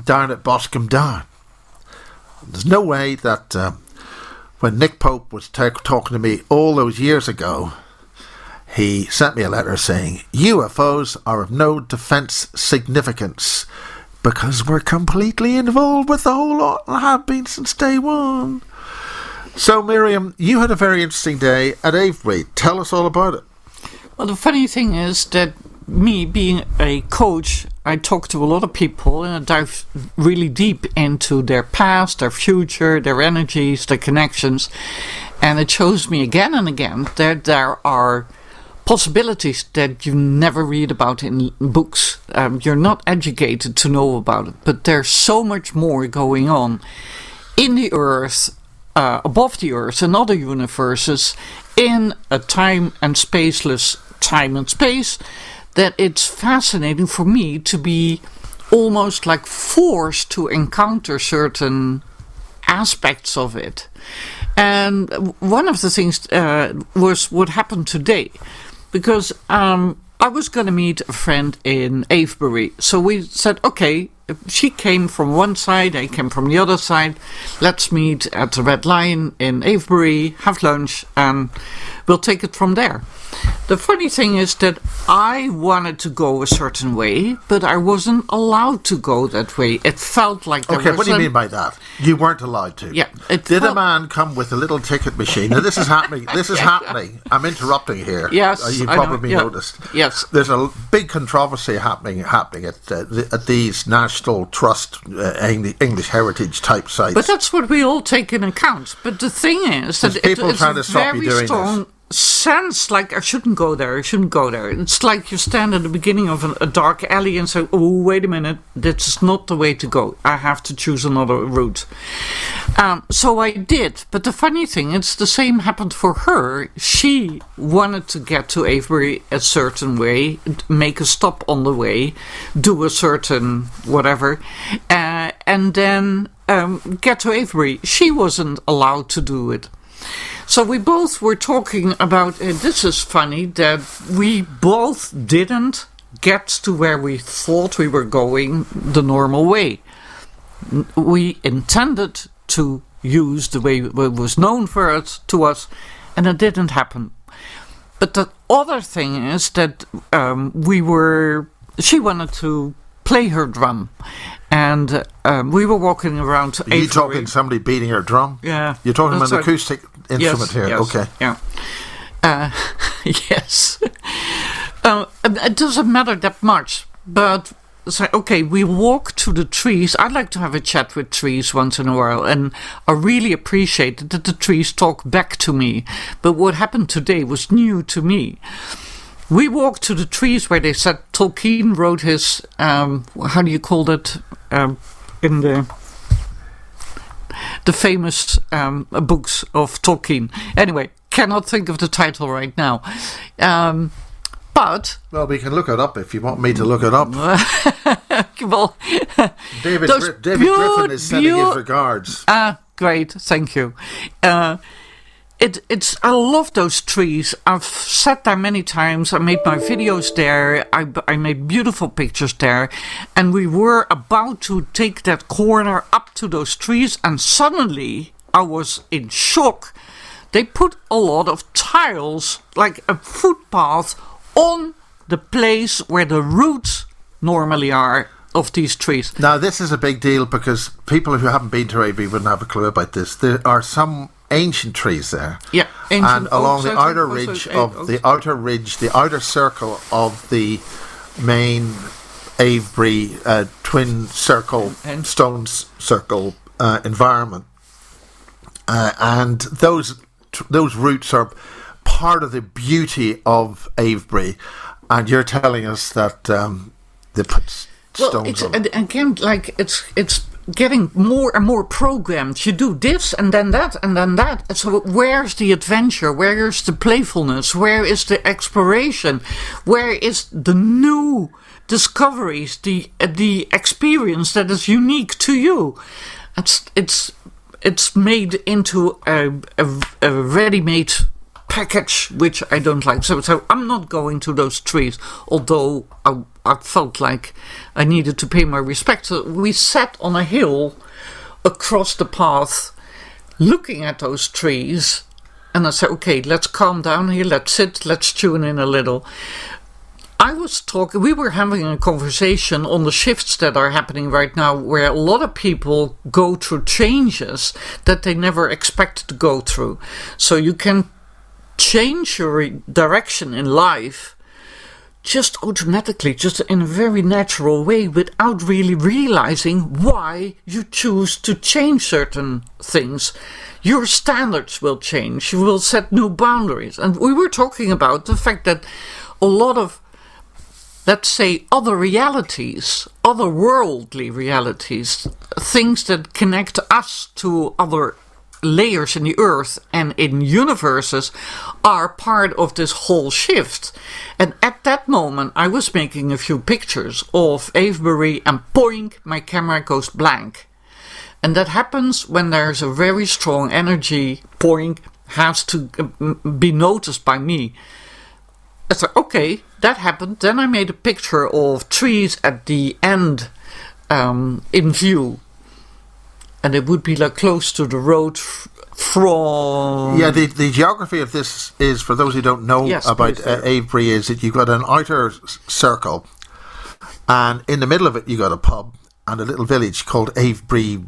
down at Boscombe Down, there's no way that when Nick Pope was talking to me all those years ago, he sent me a letter saying, UFOs are of no defence significance because we're completely involved with the whole lot and have been since day one. So, Mirjam, you had a very interesting day at Avebury. Tell us all about it. Well, the funny thing is that me being a coach, I talk to a lot of people and I dive really deep into their past, their future, their energies, their connections. And it shows me again and again that there are possibilities that you never read about in books. You're not educated to know about it, but there's so much more going on in the earth, above the earth, and other universes, in a time and spaceless time and space, that it's fascinating for me to be almost like forced to encounter certain aspects of it. And one of the things was what happened today. Because I was going to meet a friend in Avebury. So we said, okay, she came from one side, I came from the other side. Let's meet at the Red Lion in Avebury, have lunch, and we'll take it from there. The funny thing is that I wanted to go a certain way, but I wasn't allowed to go that way. It felt like there was... Okay, what do you mean by that? You weren't allowed to? Yeah. Did a man come with a little ticket machine? Now, this is happening. This is happening. I'm interrupting here. Yes, You've probably noticed. Yes. There's a big controversy happening at these National Trust English Heritage type sites. But that's what we all take in account. But the thing is that it's trying to stop you very doing strong this. Sense like I shouldn't go there. It's like you stand at the beginning of a dark alley and say, oh, wait a minute, this is not the way to go. I have to choose another route. So I did. But the funny thing, it's the same happened for her. She wanted to get to Avebury a certain way, make a stop on the way, do a certain whatever, and then get to Avebury. She wasn't allowed to do it. So we both were talking about, this is funny, that we both didn't get to where we thought we were going the normal way. We intended to use the way it was known to us, and it didn't happen. But the other thing is that she wanted to play her drum. And we were walking around. Are you talking somebody beating her drum? Yeah. You're talking about an acoustic instrument here. Yes, okay. Yeah. Yes. It doesn't matter that much. But, okay, we walk to the trees. I like to have a chat with trees once in a while. And I really appreciated that the trees talk back to me. But what happened today was new to me. We walked to the trees where they said Tolkien wrote his, how do you call that, in the famous books of Tolkien. Anyway, cannot think of the title right now. But... Well, we can look it up if you want me to look it up. Well, David Griffin is sending his regards. Great, thank you. I love those trees. I've sat there many times. I made my videos there. I made beautiful pictures there. And we were about to take that corner up to those trees. And suddenly I was in shock. They put a lot of tiles, like a footpath, on the place where the roots normally are of these trees. Now, this is a big deal because people who haven't been to Avebury wouldn't have a clue about this. There are some ancient trees there. Yeah, and along the outer ridge the outer circle of the main Avebury twin circle, stone circle environment, and those roots are part of the beauty of Avebury. And you're telling us that they put stones on. And again, like it's getting more and more programmed. You do this and then that and then that. And so where's the adventure? Where's the playfulness? Where is the exploration? Where is the new discoveries, the experience that is unique to you? It's made into a ready-made package, which I don't like. So I'm not going to those trees, although I felt like I needed to pay my respect. So we sat on a hill across the path looking at those trees, and I said, okay, let's calm down here, let's sit, let's tune in a little. We were having a conversation on the shifts that are happening right now, where a lot of people go through changes that they never expected to go through. So you can change your direction in life just automatically, just in a very natural way, without really realizing why you choose to change certain things. Your standards will change. You will set new boundaries. And we were talking about the fact that a lot of, let's say, other realities, otherworldly realities, things that connect us to other layers in the earth and in universes, are part of this whole shift. And at that moment I was making a few pictures of Avebury, and poink, my camera goes blank. And that happens when there's a very strong energy. Poink, has to be noticed by me. I said, okay, that happened. Then I made a picture of trees at the end in view. And it would be like close to the road from... Yeah, the geography of this is, for those who don't know about Avebury, is that you've got an outer circle, and in the middle of it you got a pub and a little village called Avebury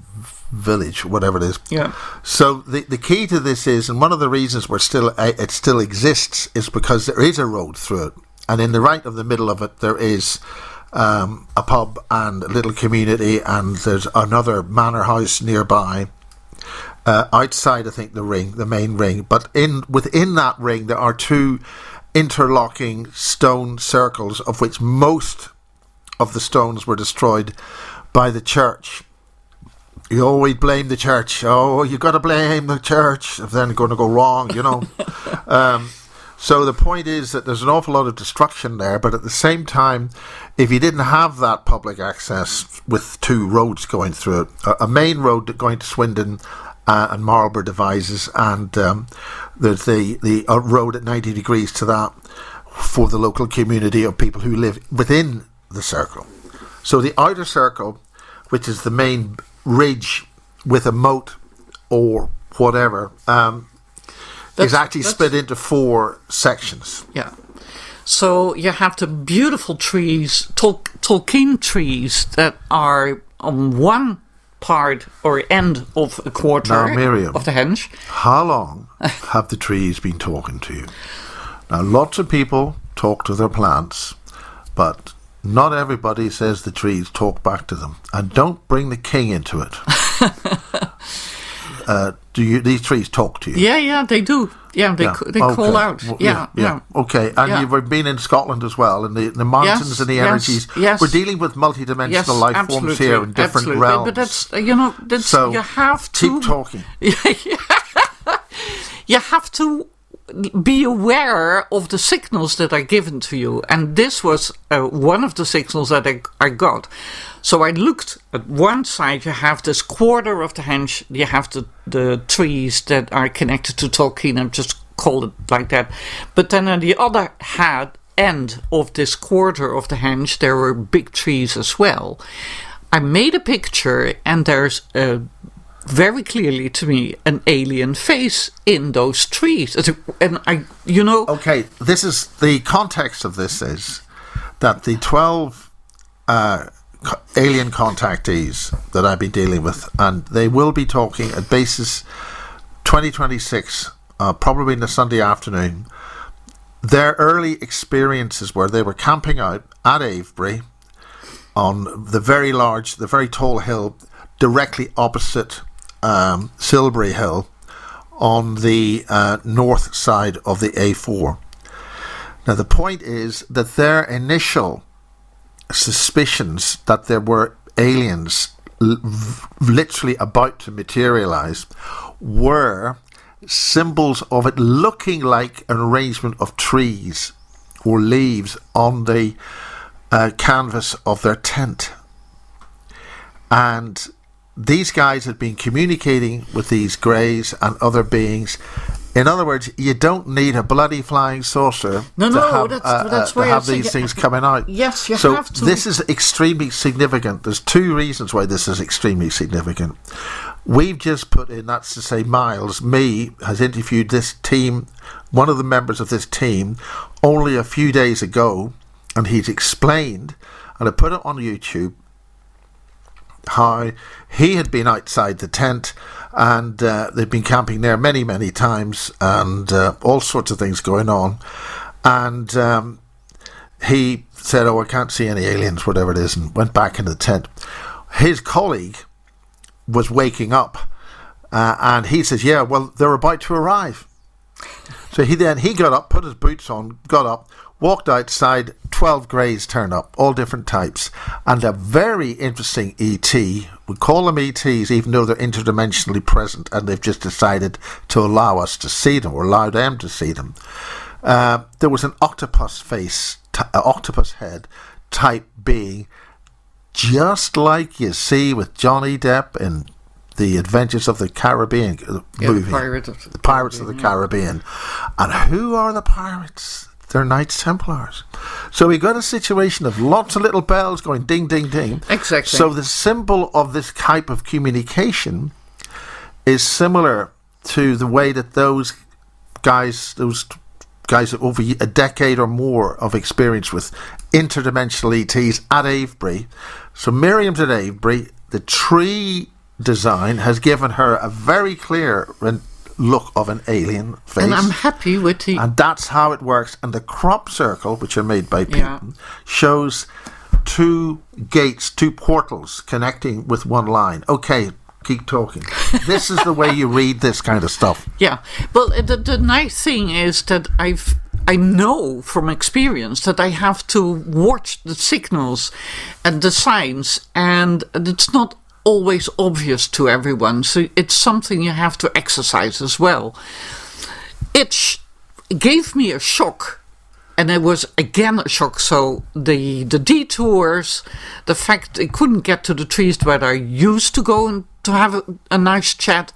Village, whatever it is. Yeah. So the key to this is, and one of the reasons it still exists, is because there is a road through it, and in the right of the middle of it there is a pub and a little community, and there's another manor house nearby. Outside, I think, the main ring, but within that ring there are two interlocking stone circles, of which most of the stones were destroyed by the church. You always blame the church. Oh, you got to blame the church if they're going to go wrong, you know. So the point is that there's an awful lot of destruction there, but at the same time, if you didn't have that public access with two roads going through it, a main road going to Swindon and Marlborough Devizes, and there's the road at 90 degrees to that for the local community of people who live within the circle. So the outer circle, which is the main ridge with a moat or whatever, is actually split into 4 sections. Yeah. So you have the beautiful trees, Tolkien trees, that are on one part or end of a quarter now, Mirjam, of the henge. How long have the trees been talking to you? Now, lots of people talk to their plants, but not everybody says the trees talk back to them. And don't bring the king into it. These trees talk to you? Yeah, they do. Yeah, they call out. Yeah. Okay, and you've been in Scotland as well, and the mountains and the energies. Yes. We're dealing with multidimensional life forms here in different realms. But that's so you have to keep talking. You have to be aware of the signals that are given to you, and this was one of the signals that I got. So I looked at one side. You have this quarter of the henge. You have the trees that are connected to Tolkien. I just call it like that. But then on the other end of this quarter of the henge, there were big trees as well. I made a picture, and there's very clearly to me an alien face in those trees. And Okay, this is the context of this is that the 12 alien contactees that I've been dealing with, and they will be talking at basis 2026, probably in the Sunday afternoon. Their early experiences were they were camping out at Avebury on the very tall hill directly opposite Silbury Hill on the north side of the A4. Now the point is that their initial suspicions that there were aliens literally about to materialize were symbols of it looking like an arrangement of trees or leaves on the canvas of their tent. And these guys had been communicating with these greys and other beings. In other words, you don't need a bloody flying saucer to have these things coming out. Yes, you so have to. This is extremely significant. There's two reasons why this is extremely significant. We've just put in, that's to say Miles, has interviewed this team, one of the members of this team, only a few days ago, and he's explained, and I put it on YouTube, how he had been outside the tent and they'd been camping there many, many times and all sorts of things going on. And he said, I can't see any aliens, whatever it is, and went back into the tent. His colleague was waking up and he says, they're about to arrive. So he got up, put his boots on, got up, walked outside. 12 greys turn up, all different types, and a very interesting ET. We call them ETs even though they're interdimensionally present, and they've just decided to allow us to see them, or allow them to see them. There was an octopus octopus head type being, just like you see with Johnny Depp in the Adventures of the Caribbean movie, the Pirates of the Caribbean. And who are the pirates? They're Knights Templars. So we got a situation of lots of little bells going ding, ding, ding. Exactly. So the symbol of this type of communication is similar to the way that those guys have over a decade or more of experience with interdimensional ETs at Avebury. So Mirjam's at Avebury. The tree design has given her a very clear look of an alien face. And I'm happy with the... And that's how it works. And the crop circle, which are made by Peyton, shows two gates, two portals connecting with one line. Okay, keep talking. This is the way you read this kind of stuff. Yeah. Well, the nice thing is that I know from experience that I have to watch the signals and the signs, and it's not always obvious to everyone, so it's something you have to exercise as well. It gave me a shock, and it was again a shock. So the detours, the fact they couldn't get to the trees where I used to go and to have a nice chat,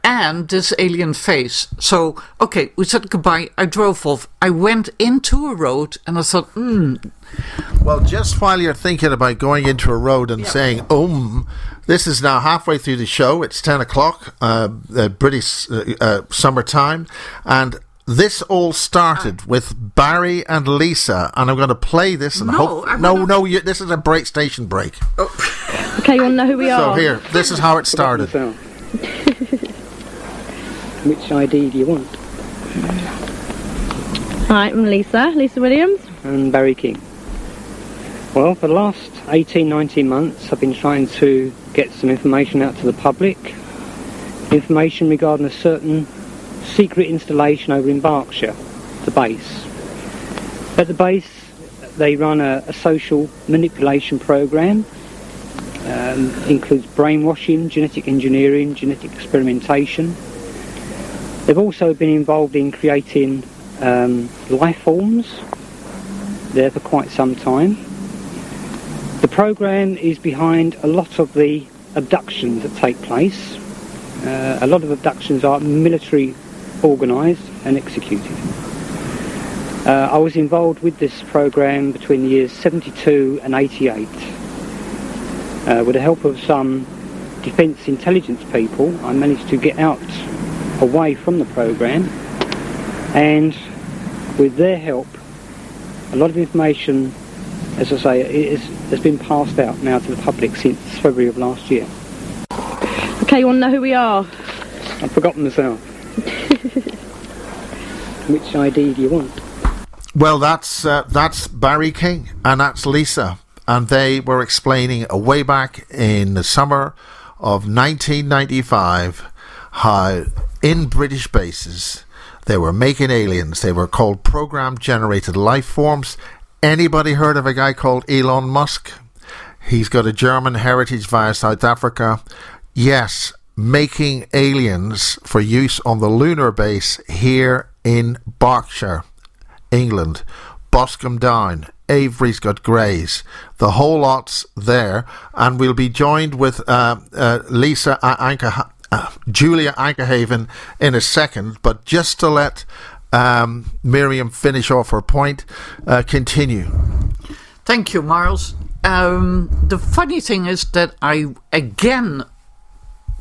and this alien face. So okay, we said goodbye, I drove off, I went into a road, and I thought, Well, just while you're thinking about going into a road and saying, this is now halfway through the show. It's 10 o'clock, British summertime. And this all started with Barry and Lisa. And I'm going to play this. And this is a station break. Oh. Okay, you want to know who we are? So here, this is how it started. Which ID do you want? Hi, I'm Lisa Williams. And Barry King. Well, for the last 18, 19 months, I've been trying to get some information out to the public. Information regarding a certain secret installation over in Berkshire, the base. At the base, they run a social manipulation program. Includes brainwashing, genetic engineering, genetic experimentation. They've also been involved in creating life forms there for quite some time. The program is behind a lot of the abductions that take place. A lot of abductions are military organised and executed. I was involved with this program between the years 72 and 88. With the help of some defence intelligence people, I managed to get out away from the program, and with their help, a lot of information, as I say, has been passed out now to the public since February of last year. Okay, you want to know who we are? I've forgotten myself. Which ID do you want? Well, that's Barry King, and that's Lisa. And they were explaining way back in the summer of 1995 how in British bases they were making aliens. They were called program-generated life forms. Anybody heard of a guy called Elon Musk? He's got a German heritage via South Africa. Yes, making aliens for use on the lunar base here in Berkshire, England. Boscombe Down. Avebury's got greys. The whole lot's there. And we'll be joined with Julia Anchorhaven in a second. But just to let Mirjam finish off her point, continue. Thank you, Miles. The funny thing is that I again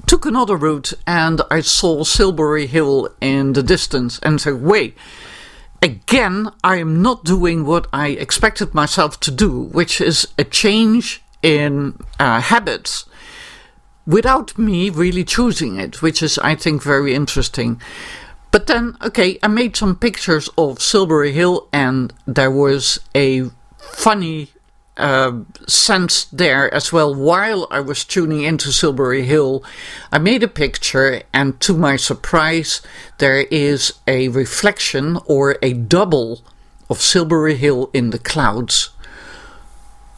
took another route and I saw Silbury Hill in the distance and said, wait, again, I am not doing what I expected myself to do, which is a change in habits without me really choosing it, which is, I think, very interesting. But then, okay, I made some pictures of Silbury Hill and there was a funny sense there as well. While I was tuning into Silbury Hill, I made a picture and to my surprise there is a reflection or a double of Silbury Hill in the clouds.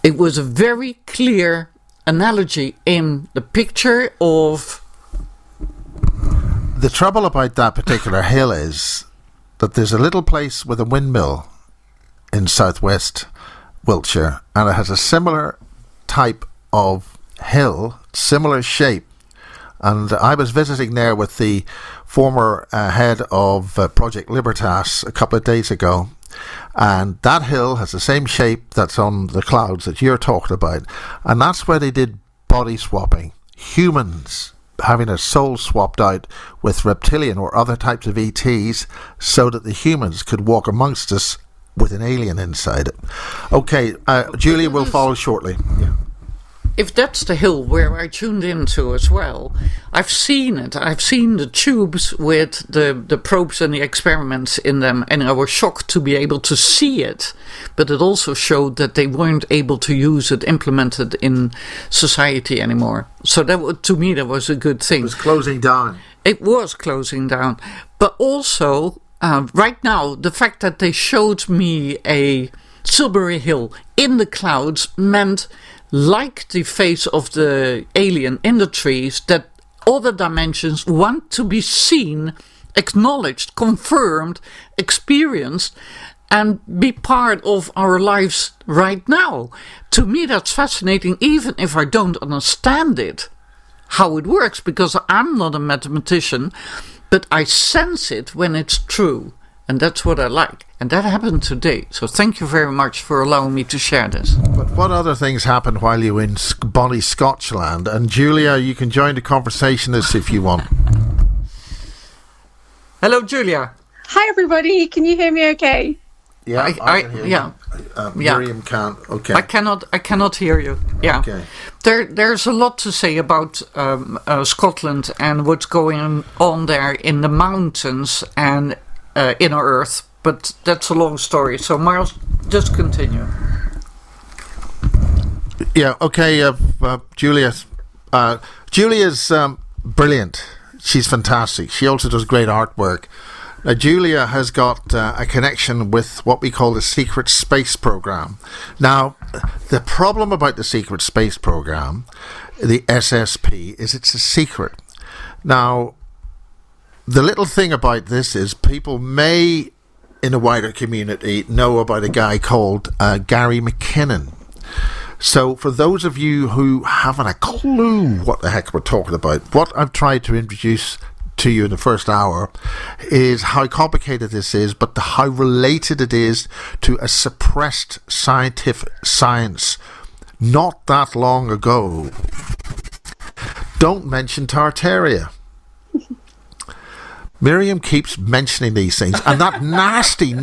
It was a very clear analogy in the picture of... The trouble about that particular hill is that there's a little place with a windmill in southwest Wiltshire, and it has a similar type of hill, similar shape. And I was visiting there with the former head of Project Libertas a couple of days ago, and that hill has the same shape that's on the clouds that you're talking about, and that's where they did body swapping. Humans having a soul swapped out with reptilian or other types of ETs so that the humans could walk amongst us with an alien inside it. Okay, Julia will follow shortly. Yeah. If that's the hill where I tuned into as well, I've seen it. I've seen the tubes with the probes and the experiments in them, and I was shocked to be able to see it. But it also showed that they weren't able to use it, implement it in society anymore. So that, to me, that was a good thing. It was closing down. It was closing down. But also... right now, the fact that they showed me a Silbury Hill in the clouds meant, like the face of the alien in the trees, that other dimensions want to be seen, acknowledged, confirmed, experienced, and be part of our lives right now. To me, that's fascinating, even if I don't understand it, how it works, because I'm not a mathematician. But I sense it when it's true. And that's what I like. And that happened today. So thank you very much for allowing me to share this. But what other things happened while you were in bonny Scotland? And Julia, you can join the conversation if you want. Hello, Julia. Hi, everybody. Can you hear me okay? Yeah, I can hear you. Mirjam can't. Okay. I cannot hear you. Yeah. Okay. There's a lot to say about Scotland and what's going on there in the mountains and inner Earth, but that's a long story. So Miles, just continue. Yeah. Okay. Julia's brilliant. She's fantastic. She also does great artwork. Julia has got a connection with what we call the secret space program. Now, the problem about the secret space program, the SSP, is it's a secret. Now, the little thing about this is people may, in a wider community, know about a guy called Gary McKinnon. So for those of you who haven't a clue what the heck we're talking about, what I've tried to introduce to you in the first hour is how complicated this is, but how related it is to a suppressed science not that long ago. Don't mention Tartaria. Mirjam keeps mentioning these things, and that nasty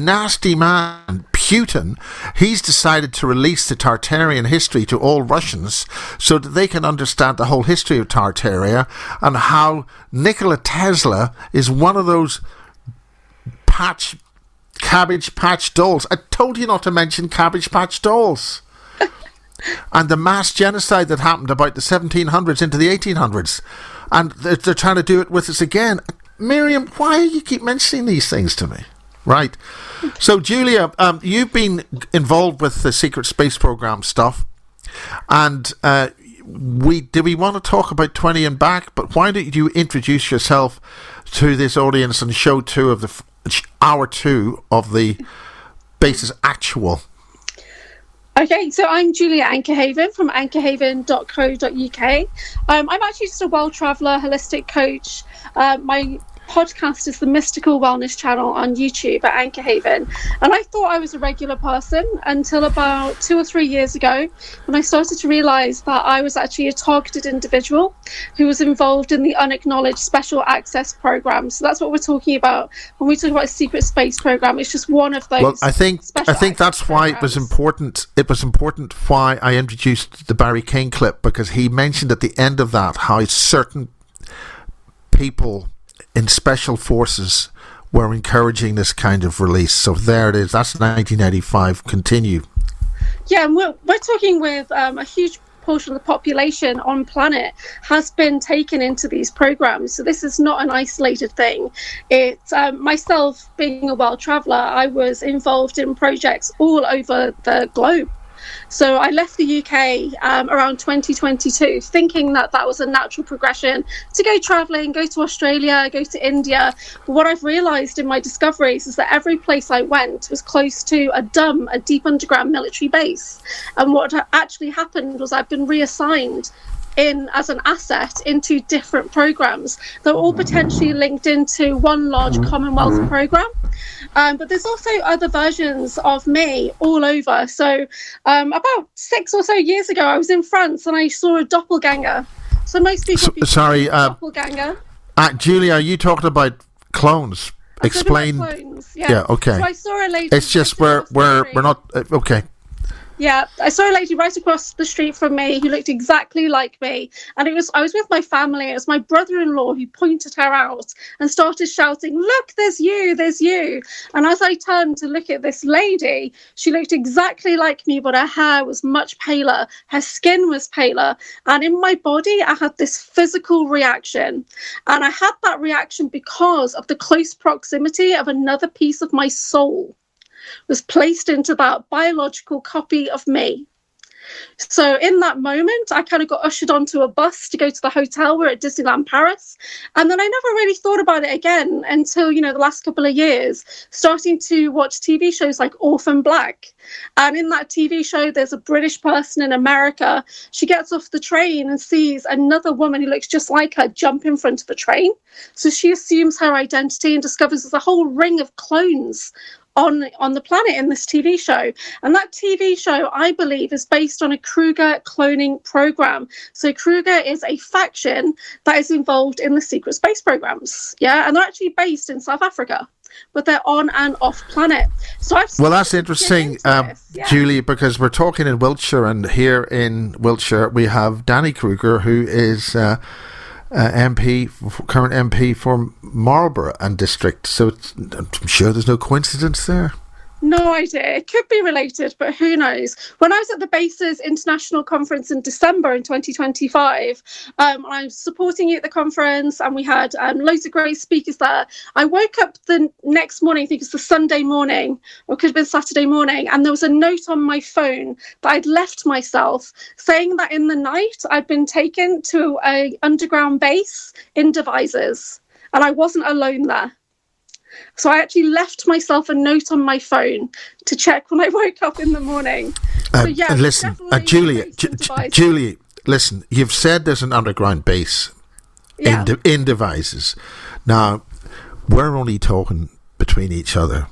man Putin, he's decided to release the Tartarian history to all Russians so that they can understand the whole history of Tartaria and how Nikola Tesla is one of those Cabbage Patch dolls. I told you not to mention Cabbage Patch dolls. And the mass genocide that happened about the 1700s into the 1800s. And they're trying to do it with us again. Mirjam, why do you keep mentioning these things to me? Right. So, Julia, you've been involved with the secret space program stuff. And we want to talk about 20 and back, but why don't you introduce yourself to this audience and show hour two of the Bases Actual. Okay, so I'm Julia Anchorhaven from anchorhaven.co.uk. I'm actually just a world traveller, holistic coach. My podcast is the Mystical Wellness channel on YouTube at Anchorhaven, and I thought I was a regular person until about 2 or 3 years ago when I started to realise that I was actually a targeted individual who was involved in the unacknowledged special access program. So that's what we're talking about when we talk about a secret space program. It's just one of those. Well, I think that's why it was important. It was important why I introduced the Barry King clip, because he mentioned at the end of that how certain people in special forces were encouraging this kind of release. So there it is. That's 1985. Continue. Yeah, and we're talking with a huge portion of the population on planet has been taken into these programs. So this is not an isolated thing. It's myself being a world traveller, I was involved in projects all over the globe. So I left the UK around 2022, thinking that was a natural progression to go travelling, go to Australia, go to India. But what I've realised in my discoveries is that every place I went was close to a deep underground military base. And what actually happened was I've been reassigned in as an asset into different programs that are all potentially linked into one large Commonwealth program. But there's also other versions of me all over. So about 6 or so years ago, I was in France and I saw a doppelganger. So most people sorry, doppelganger. Julia, are you talking about clones? Explain. Clones, yeah, okay. So I saw a lady. It's just we're not okay. Yeah, I saw a lady right across the street from me who looked exactly like me. And I was with my family. It was my brother-in-law who pointed her out and started shouting, "Look, there's you, there's you." And as I turned to look at this lady, she looked exactly like me, but her hair was much paler. Her skin was paler. And in my body, I had this physical reaction. And I had that reaction because of the close proximity of another piece of my soul was placed into that biological copy of me. So in that moment, I kind of got ushered onto a bus to go to the hotel. We're at Disneyland Paris. And then I never really thought about it again until, the last couple of years, starting to watch TV shows like Orphan Black. And in that TV show, there's a British person in America. She gets off the train and sees another woman who looks just like her jump in front of the train. So she assumes her identity and discovers there's a whole ring of clones on the planet in this TV show. And that TV show, I believe, is based on a Kruger cloning program. So Kruger is a faction that is involved in the secret space programs. Yeah, and they're actually based in South Africa, but they're on and off planet. So that's interesting, Julie, because we're talking in Wiltshire, and here in Wiltshire we have Danny Kruger, who is MP, current MP for Marlborough and District. So I'm sure there's no coincidence there. No idea. It could be related, but who knows? When I was at the Bases International Conference in December in 2025, I was supporting you at the conference, and we had loads of great speakers there. I woke up the next morning, I think it was the Sunday morning, or it could have been Saturday morning, and there was a note on my phone that I'd left myself saying that in the night I'd been taken to an underground base in Devizes, and I wasn't alone there. So I actually left myself a note on my phone to check when I woke up in the morning. So yeah, listen, Julie, listen, you've said there's an underground base in Devizes. Now, we're only talking between each other.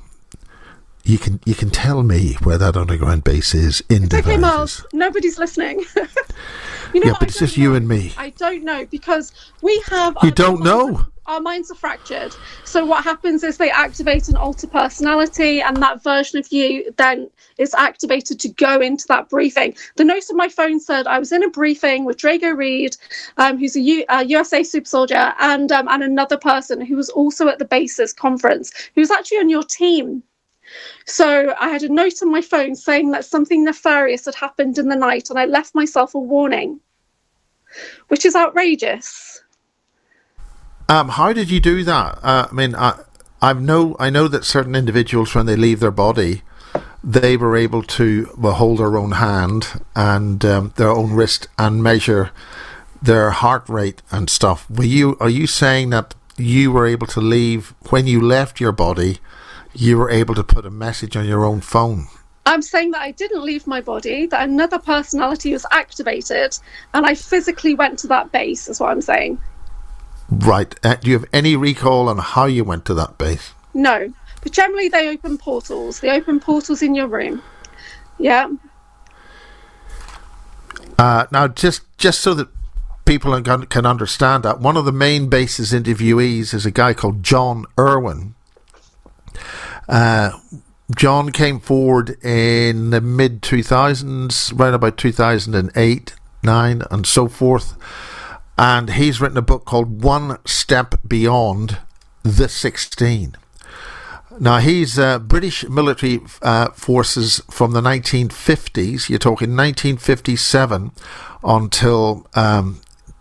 You can tell me where that underground base is in Devizes. Okay, Miles, nobody's listening. But it's just you and me. I don't know, because we have... You don't know? Our minds are fractured. So what happens is they activate an alter personality, and that version of you then is activated to go into that briefing. The note on my phone said I was in a briefing with Drago Reed, who's a USA super soldier, and another person who was also at the Bases conference, who's actually on your team. So I had a note on my phone saying that something nefarious had happened in the night, and I left myself a warning, which is outrageous. How did you do that? I know that certain individuals, when they leave their body, they were able to hold their own hand and their own wrist and measure their heart rate and stuff. Are you saying that you were able to leave, when you left your body, you were able to put a message on your own phone? I'm saying that I didn't leave my body, that another personality was activated, and I physically went to that base, is what I'm saying. Right. Do you have any recall on how you went to that base? No. But generally they open portals. They open portals in your room. Yeah. Now, just so that people can understand that, one of the main bases interviewees is a guy called John Irwin. John came forward in the mid-2000s, around about 2008, 9, and so forth. And he's written a book called One Step Beyond the 16. Now, he's British military forces from the 1950s. You're talking 1957 until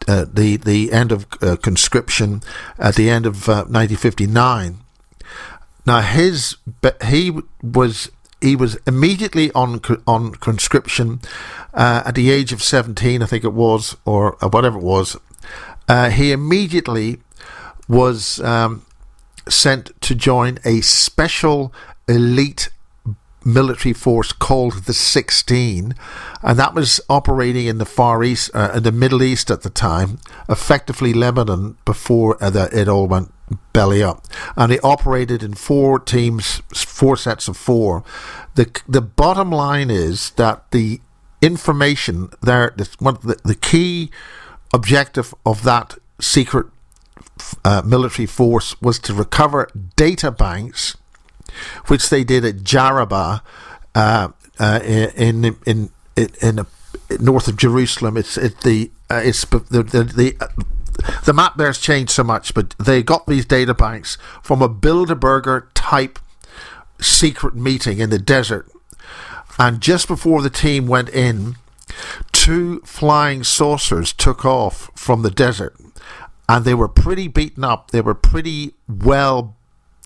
the end of conscription at the end of 1959. Now, he was immediately on conscription at the age of 17, I think it was, or whatever it was. He immediately was sent to join a special elite military force called the 16, and that was operating in the Far East, in the Middle East at the time, effectively Lebanon, before it all went belly up. And they operated in 4 teams, 4 sets of 4. The bottom line is that the information there, the key objective of that secret military force was to recover data banks, which they did at Jarabah in north of Jerusalem. The map there's changed so much, but they got these data banks from a Bilderberger type secret meeting in the desert. And just before the team went in, 2 flying saucers took off from the desert, and they were pretty beaten up. They were pretty well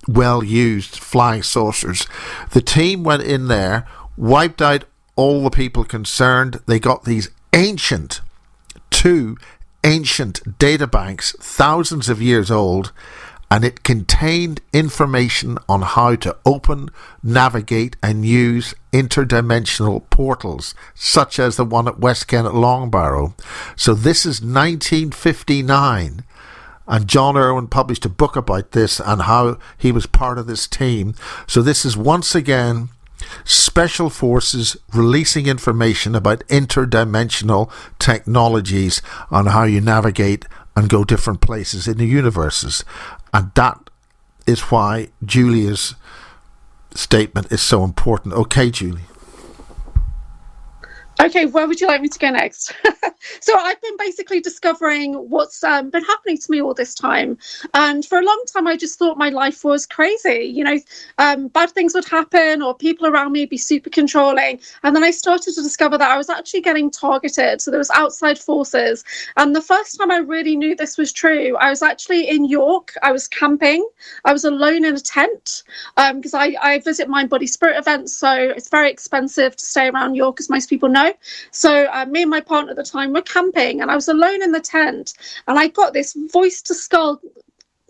used flying saucers. The team went in there, wiped out all the people concerned. They got these 2 ancient data banks, thousands of years old, and it contained information on how to open, navigate and use interdimensional portals, such as the one at West Ken at Longbarrow. So this is 1959, and John Irwin published a book about this and how he was part of this team. So this is once again special forces releasing information about interdimensional technologies on how you navigate and go different places in the universes. And that is why Julia's statement is so important. Okay, Julie. Okay, where would you like me to go next? So I've been basically discovering what's been happening to me all this time. And for a long time, I just thought my life was crazy. You know, bad things would happen or people around me would be super controlling. And then I started to discover that I was actually getting targeted. So there was outside forces. And the first time I really knew this was true, I was actually in York. I was camping. I was alone in a tent because I visit mind, body, spirit events. So it's very expensive to stay around York, as most people know. So me and my partner at the time were camping, and I was alone in the tent, and I got this voice to skull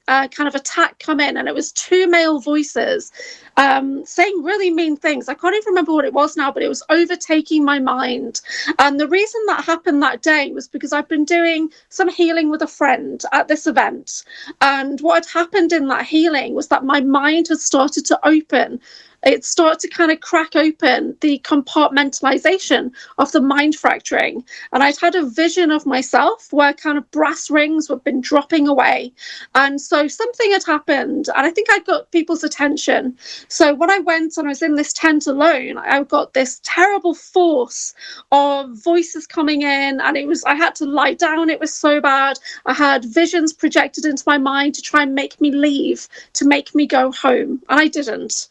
kind of attack come in, and it was 2 male voices saying really mean things. I can't even remember what it was now, but it was overtaking my mind. And the reason that happened that day was because I've been doing some healing with a friend at this event, and what had happened in that healing was that my mind had started to open. It started to kind of crack open the compartmentalization of the mind fracturing. And I'd had a vision of myself where kind of brass rings had been dropping away. And so something had happened, and I think I got people's attention. So when I went and I was in this tent alone, I got this terrible force of voices coming in, and I had to lie down. It was so bad. I had visions projected into my mind to try and make me leave, to make me go home. And I didn't.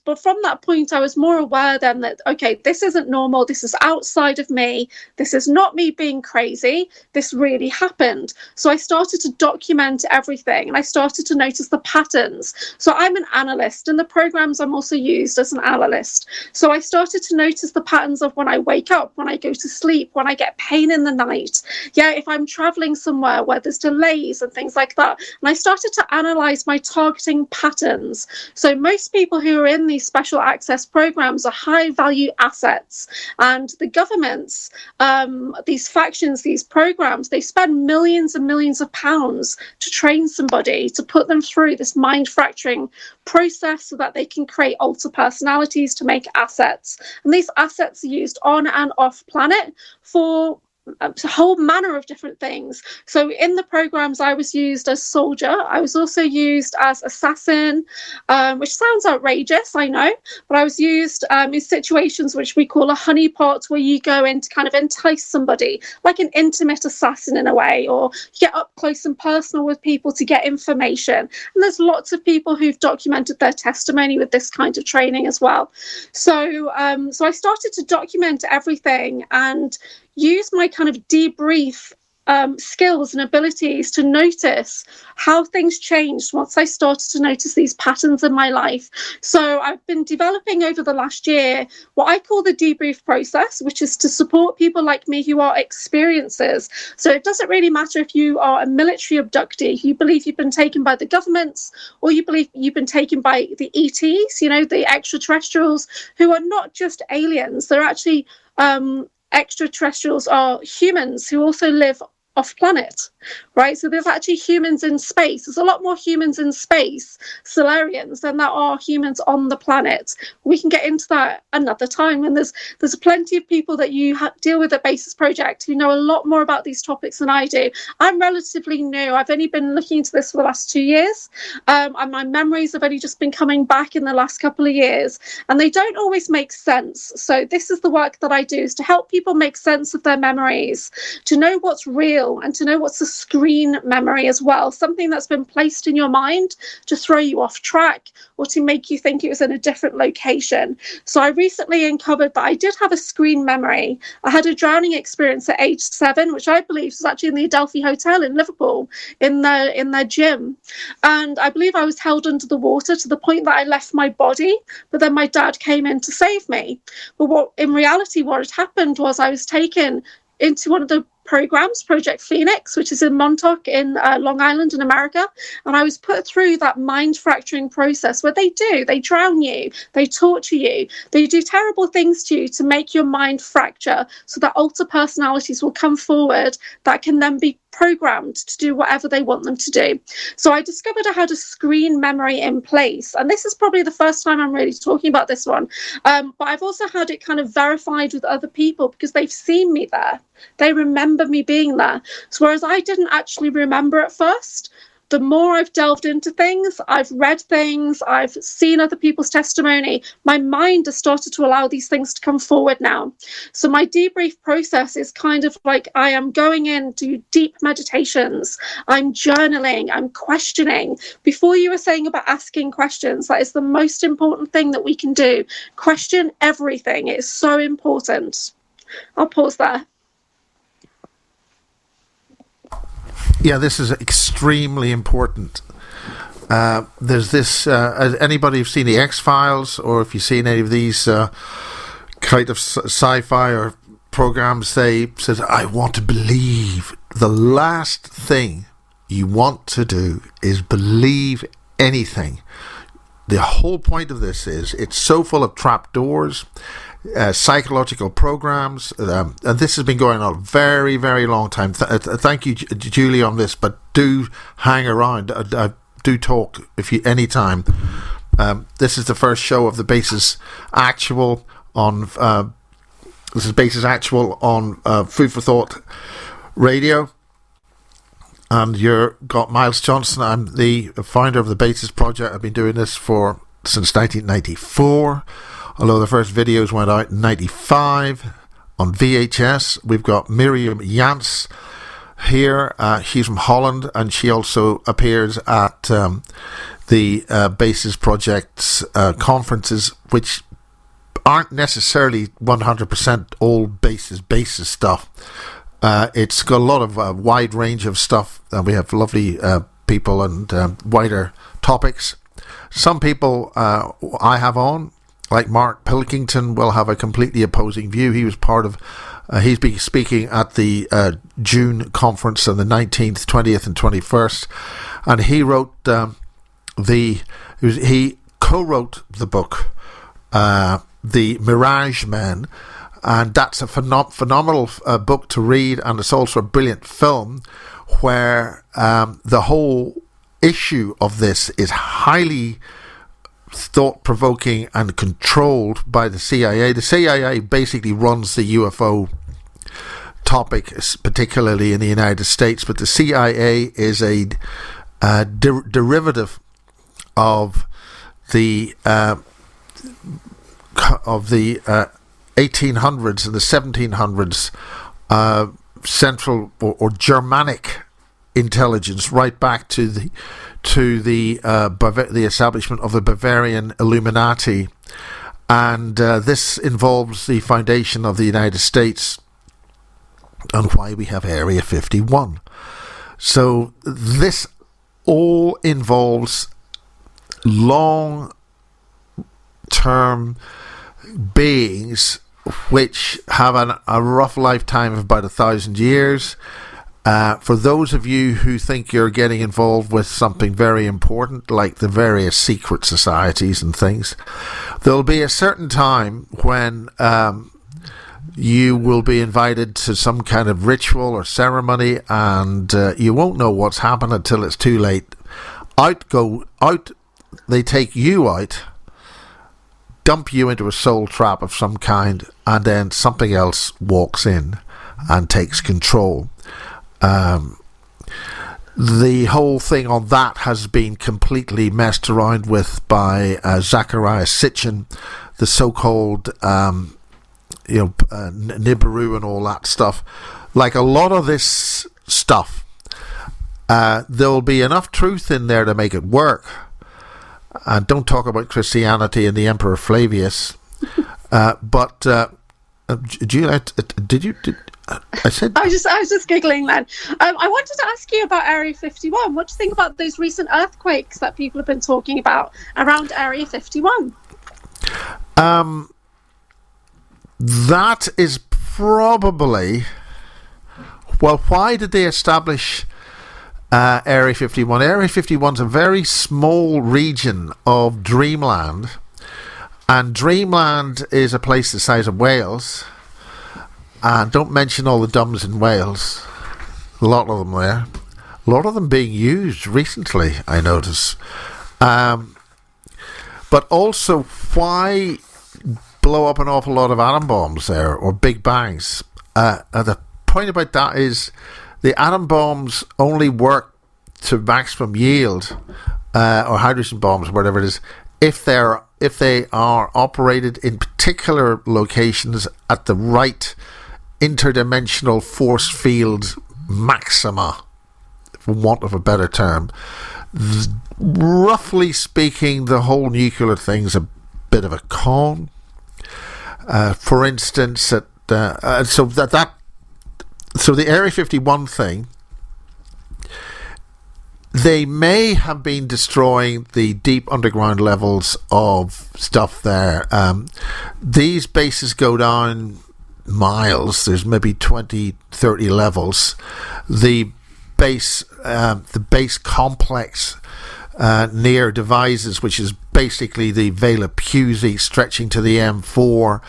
but from that point, I was more aware then that, okay, this isn't normal. This is outside of me. This is not me being crazy. This really happened. So I started to document everything, and I started to notice the patterns. So I'm an analyst. In the programs, I'm also used as an analyst. So I started to notice the patterns of when I wake up, when I go to sleep, when I get pain in the night. Yeah, if I'm traveling somewhere where there's delays and things like that. And I started to analyze my targeting patterns. So most people who are in these special access programs are high value assets, and the governments, these factions, these programs, they spend millions and millions of pounds to train somebody, to put them through this mind fracturing process so that they can create alter personalities to make assets. And these assets are used on and off planet for a whole manner of different things. So in the programs, I was used as soldier. I was also used as assassin, which sounds outrageous, I know, but I was used in situations which we call a honeypot, where you go in to kind of entice somebody, like an intimate assassin in a way, or you get up close and personal with people to get information. And there's lots of people who've documented their testimony with this kind of training as well. So I started to document everything and use my kind of debrief skills and abilities to notice how things changed once I started to notice these patterns in my life. So I've been developing over the last year what I call the debrief process, which is to support people like me who are experiencers. So it doesn't really matter if you are a military abductee, you believe you've been taken by the governments, or you believe you've been taken by the ETs, you know, the extraterrestrials, who are not just aliens. They're actually extraterrestrials are humans who also live off planet, right? So there's actually humans in space. There's a lot more humans in space, Solarians, than there are humans on the planet. We can get into that another time. And there's plenty of people that you deal with at Basis Project who know a lot more about these topics than I do. I'm relatively new. I've only been looking into this for the last 2 years. And my memories have only just been coming back in the last couple of years. And they don't always make sense. So this is the work that I do, is to help people make sense of their memories, to know what's real, and to know what's a screen memory as well, something that's been placed in your mind to throw you off track or to make you think it was in a different location. So I recently uncovered that I did have a screen memory. I had a drowning experience at age 7, which I believe was actually in the Adelphi Hotel in Liverpool, in their gym. And I believe I was held under the water to the point that I left my body, but then my dad came in to save me. But what had happened was I was taken into one of the programs, Project Phoenix, which is in Montauk in Long Island in America. And I was put through that mind fracturing process where they drown you, they torture you, they do terrible things to you to make your mind fracture so that alter personalities will come forward that can then be programmed to do whatever they want them to do. So I discovered I had a screen memory in place. And this is probably the first time I'm really talking about this one. But I've also had it kind of verified with other people because they've seen me there. They remember me being there. So whereas I didn't actually remember at first, the more I've delved into things, I've read things, I've seen other people's testimony, my mind has started to allow these things to come forward now. So my debrief process is kind of like I am going into deep meditations, I'm journaling, I'm questioning. Before you were saying about asking questions, that is the most important thing that we can do. Question everything. It is so important. I'll pause there. Yeah, this is extremely important. There's this, anybody who's seen the X-Files, or if you've seen any of these kind of sci-fi or programs, they said, I want to believe. The last thing you want to do is believe anything. The whole point of this is it's so full of trapdoors, psychological programs, and this has been going on a very, very long time. Thank you, Julie, on this, but do hang around. Do talk if you anytime. This is the first show of the Basis Actual on. This is Basis Actual on Food for Thought Radio, and you've got Miles Johnston. I'm the founder of the Basis Project. I've been doing this since 1994. Although the first videos went out in 95 on VHS. We've got Mirjam, Janse, here. She's from Holland, and she also appears at the Bases Project's conferences, which aren't necessarily 100% all bases stuff. It's got a lot of wide range of stuff, and we have lovely people and wider topics. Some people I have on, like Mark Pilkington, will have a completely opposing view. He was part of, he's been speaking at the June conference on the 19th, 20th and 21st, and he wrote he co-wrote the book, The Mirage Men, and that's a phenomenal book to read, and it's also a brilliant film where the whole issue of this is highly thought-provoking and controlled by the CIA. The CIA basically runs the UFO topic, particularly in the United States, but the CIA is a derivative of the 1800s and the 1700s Central or Germanic intelligence, right back to the establishment of the Bavarian Illuminati, and this involves the foundation of the United States and why we have Area 51. So this all involves long-term beings which have a rough lifetime of about 1,000 years. For those of you who think you're getting involved with something very important, like the various secret societies and things, there'll be a certain time when you will be invited to some kind of ritual or ceremony, and you won't know what's happened until it's too late. They take you out, dump you into a soul trap of some kind, and then something else walks in and takes control. The whole thing on that has been completely messed around with by Zachariah Sitchin, the so-called Nibiru and all that stuff. Like a lot of this stuff, there'll be enough truth in there to make it work. And don't talk about Christianity and the Emperor Flavius. But Juliet, I said I was just giggling then. I wanted to ask you about Area 51. What do you think about those recent earthquakes that people have been talking about around Area 51? That is probably... Well, why did they establish Area 51? Area 51 is a very small region of dreamland, and dreamland is a place the size of Wales. And don't mention all the dumbs in Wales. A lot of them there. A lot of them being used recently, I notice. But also, why blow up an awful lot of atom bombs there, or big bangs? The point about that is the atom bombs only work to maximum yield, or hydrogen bombs, whatever it is, if they are operated in particular locations at the right interdimensional force field maxima, for want of a better term. Roughly speaking, the whole nuclear thing's a bit of a con. For instance, so the Area 51 thing, they may have been destroying the deep underground levels of stuff there. These bases go down miles. There's maybe 20-30 levels. The base complex near Devizes, which is basically the Vale of Pusey stretching to the M4,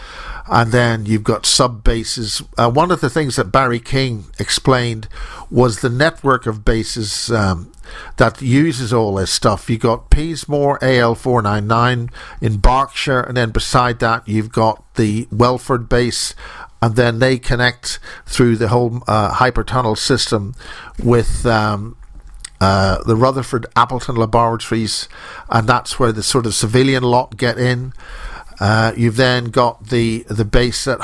and then you've got sub bases. One of the things that Barry King explained was the network of bases that uses all this stuff. You got Peasmore AL499 in Berkshire, and then beside that you've got the Welford base, and then they connect through the whole hypertunnel system with the Rutherford Appleton laboratories, and that's where the sort of civilian lot get in. You've then got the base at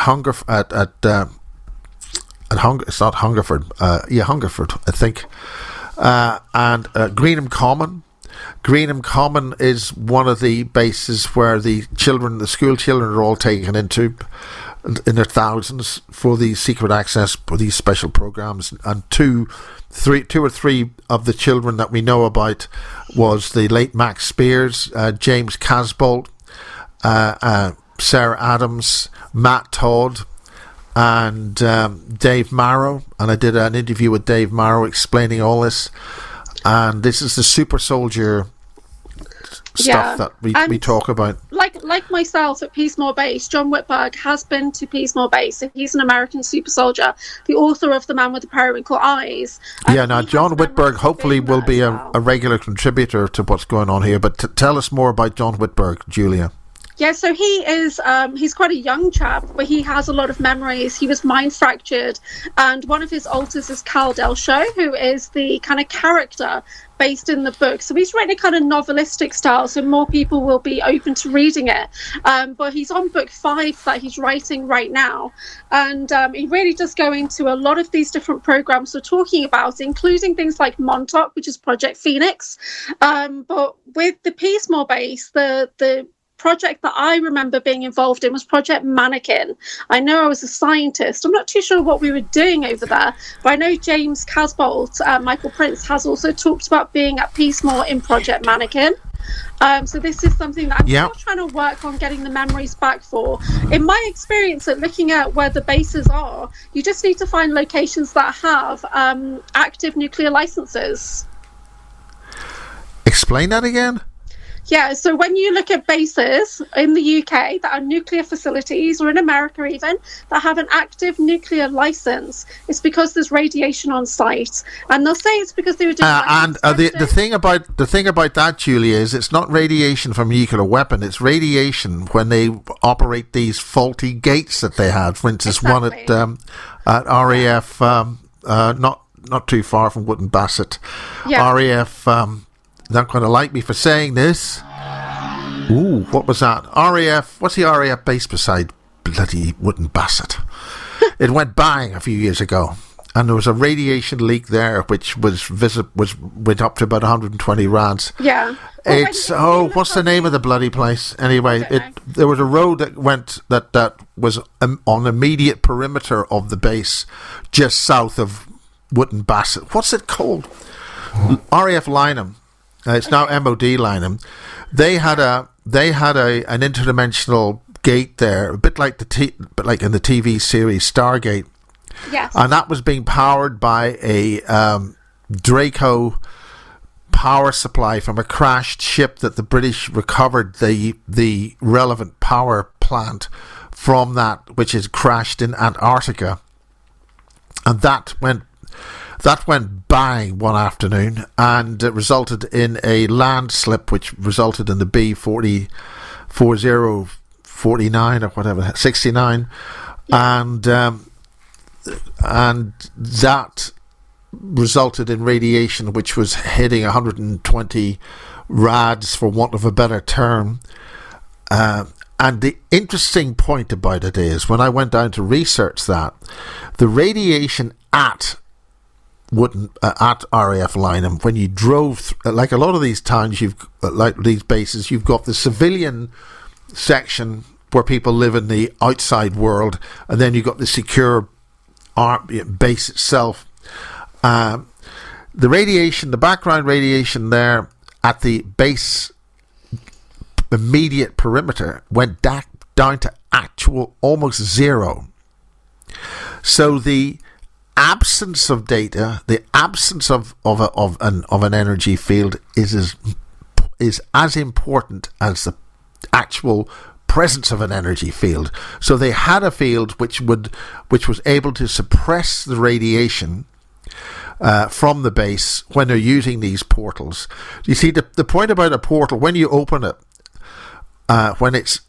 It's not Hungerford. Hungerford, I think. And Greenham Common. Greenham Common is one of the bases where the school children are all taken into in their thousands for these secret access, for these special programs. And two or three of the children that we know about was the late Max Spears, James Casbolt, Sarah Adams, Matt Todd, and Dave Marrow. And I did an interview with Dave Marrow explaining all this. And this is the super soldier stuff that we talk about. Like myself at Peacemoor Base, John Whitberg has been to Peacemoor Base. He's an American super soldier, the author of The Man with the Periwinkle Eyes. Now John Whitberg hopefully will be a regular contributor to what's going on here. But tell us more about John Whitberg, Julia. Yeah, so he is, he's quite a young chap, but he has a lot of memories. He was mind fractured, and one of his alters is Cal Delsho, who is the kind of character based in the book. So he's written a kind of novelistic style, so more people will be open to reading it. But he's on book 5 that he's writing right now. And he really does go into a lot of these different programs we're talking about, including things like Montauk, which is Project Phoenix. But with the Peacemoor Base, the project that I remember being involved in was Project Mannequin. I know I was a scientist. I'm not too sure what we were doing over there, but I know James Casbolt, Michael Prince, has also talked about being at Peacemoor in Project Mannequin. So this is something that I'm still trying to work on getting the memories back for. In my experience at looking at where the bases are, you just need to find locations that have active nuclear licenses. Explain that again? Yeah, so when you look at bases in the UK that are nuclear facilities, or in America even, that have an active nuclear license, it's because there's radiation on site. And they'll say it's because they were doing... the thing about that, Julia, is it's not radiation from a nuclear weapon. It's radiation when they operate these faulty gates that they had. For instance, one at RAF, not too far from Wootton Bassett. Yeah. RAF... not going to like me for saying this. Ooh, what was that? RAF, what's the RAF base beside bloody Wootton Bassett? It went bang a few years ago, and there was a radiation leak there, which went up to about 120 rads. Yeah. Well, what's the name of the bloody place? Anyway, there was a road that was on the immediate perimeter of the base, just south of Wootton Bassett. What's it called? RAF Lynham. It's now MOD Lynham. They had an interdimensional gate there, a bit like like in the TV series Stargate. Yes. And that was being powered by a Draco power supply from a crashed ship that the British recovered the relevant power plant from that, which is crashed in Antarctica. And that went bang one afternoon, and it resulted in a landslip, which resulted in the B4049 or whatever, 69, yeah. And that resulted in radiation which was hitting 120 rads, for want of a better term. And the interesting point about it is, when I went down to research that, the radiation at RAF Lynham, when you drove like a lot of these towns, like these bases, you've got the civilian section where people live in the outside world, and then you've got the secure base itself. The background radiation there at the base immediate perimeter went down to actual almost zero. So the absence of data, the absence of an energy field is as important as the actual presence of an energy field. So they had a field which was able to suppress the radiation from the base when they're using these portals. You see, the point about a portal, when you open it, when it's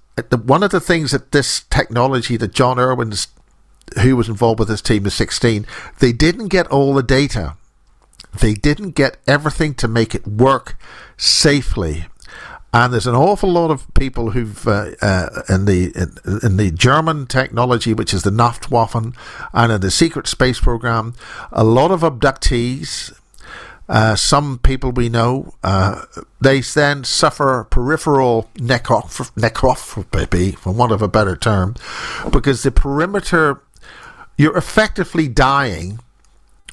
one of the things that this technology that John Irwin's, who was involved with this team, is 16, they didn't get all the data. They didn't get everything to make it work safely. And there's an awful lot of people who've in the German technology, which is the Naucht Waffen, and in the secret space program, a lot of abductees. Some people we know, they then suffer peripheral necrophagy, for want of a better term, because the perimeter, you're effectively dying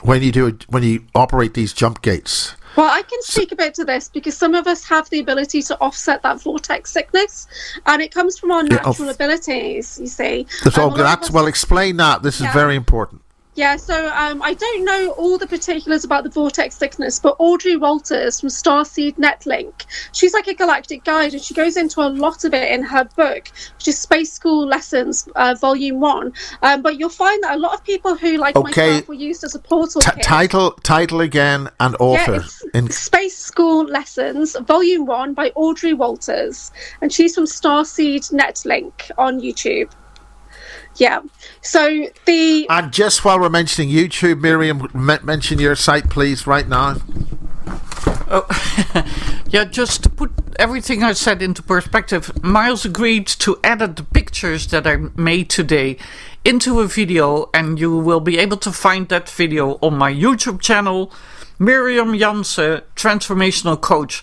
when you operate these jump gates. Well, I can speak a bit to this because some of us have the ability to offset that vortex sickness, and it comes from our natural abilities, you see. Well, explain that. This is very important. Yeah, so I don't know all the particulars about the vortex sickness, but Audrey Walters from Starseed Netlink, she's like a galactic guide, and she goes into a lot of it in her book, which is Space School Lessons, Volume 1. But you'll find that a lot of people who, like myself, were used as a portal kit. Title again and author. Yeah, Space School Lessons, Volume 1 by Audrey Walters, and she's from Starseed Netlink on YouTube. Yeah. So and just while we're mentioning YouTube, Mirjam, mention your site, please, right now. Oh, yeah. Just to put everything I said into perspective, Miles agreed to edit the pictures that I made today into a video, and you will be able to find that video on my YouTube channel, Mirjam Janse, Transformational Coach.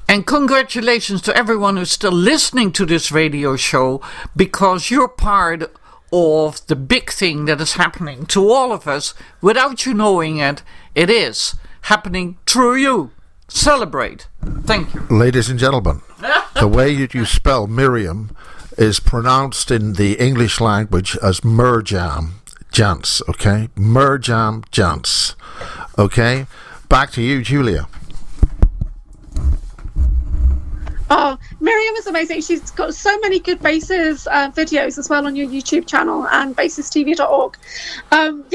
And congratulations to everyone who's still listening to this radio show, because you're part of the big thing that is happening to all of us. Without you knowing it, it is happening through you. Celebrate. Thank you. Ladies and gentlemen, the way you spell Mirjam is pronounced in the English language as Mirjam Janse, okay? Mirjam Janse, okay? Back to you, Julia. Oh, Mirjam is amazing. She's got so many good bases videos as well on your YouTube channel and basistv.org.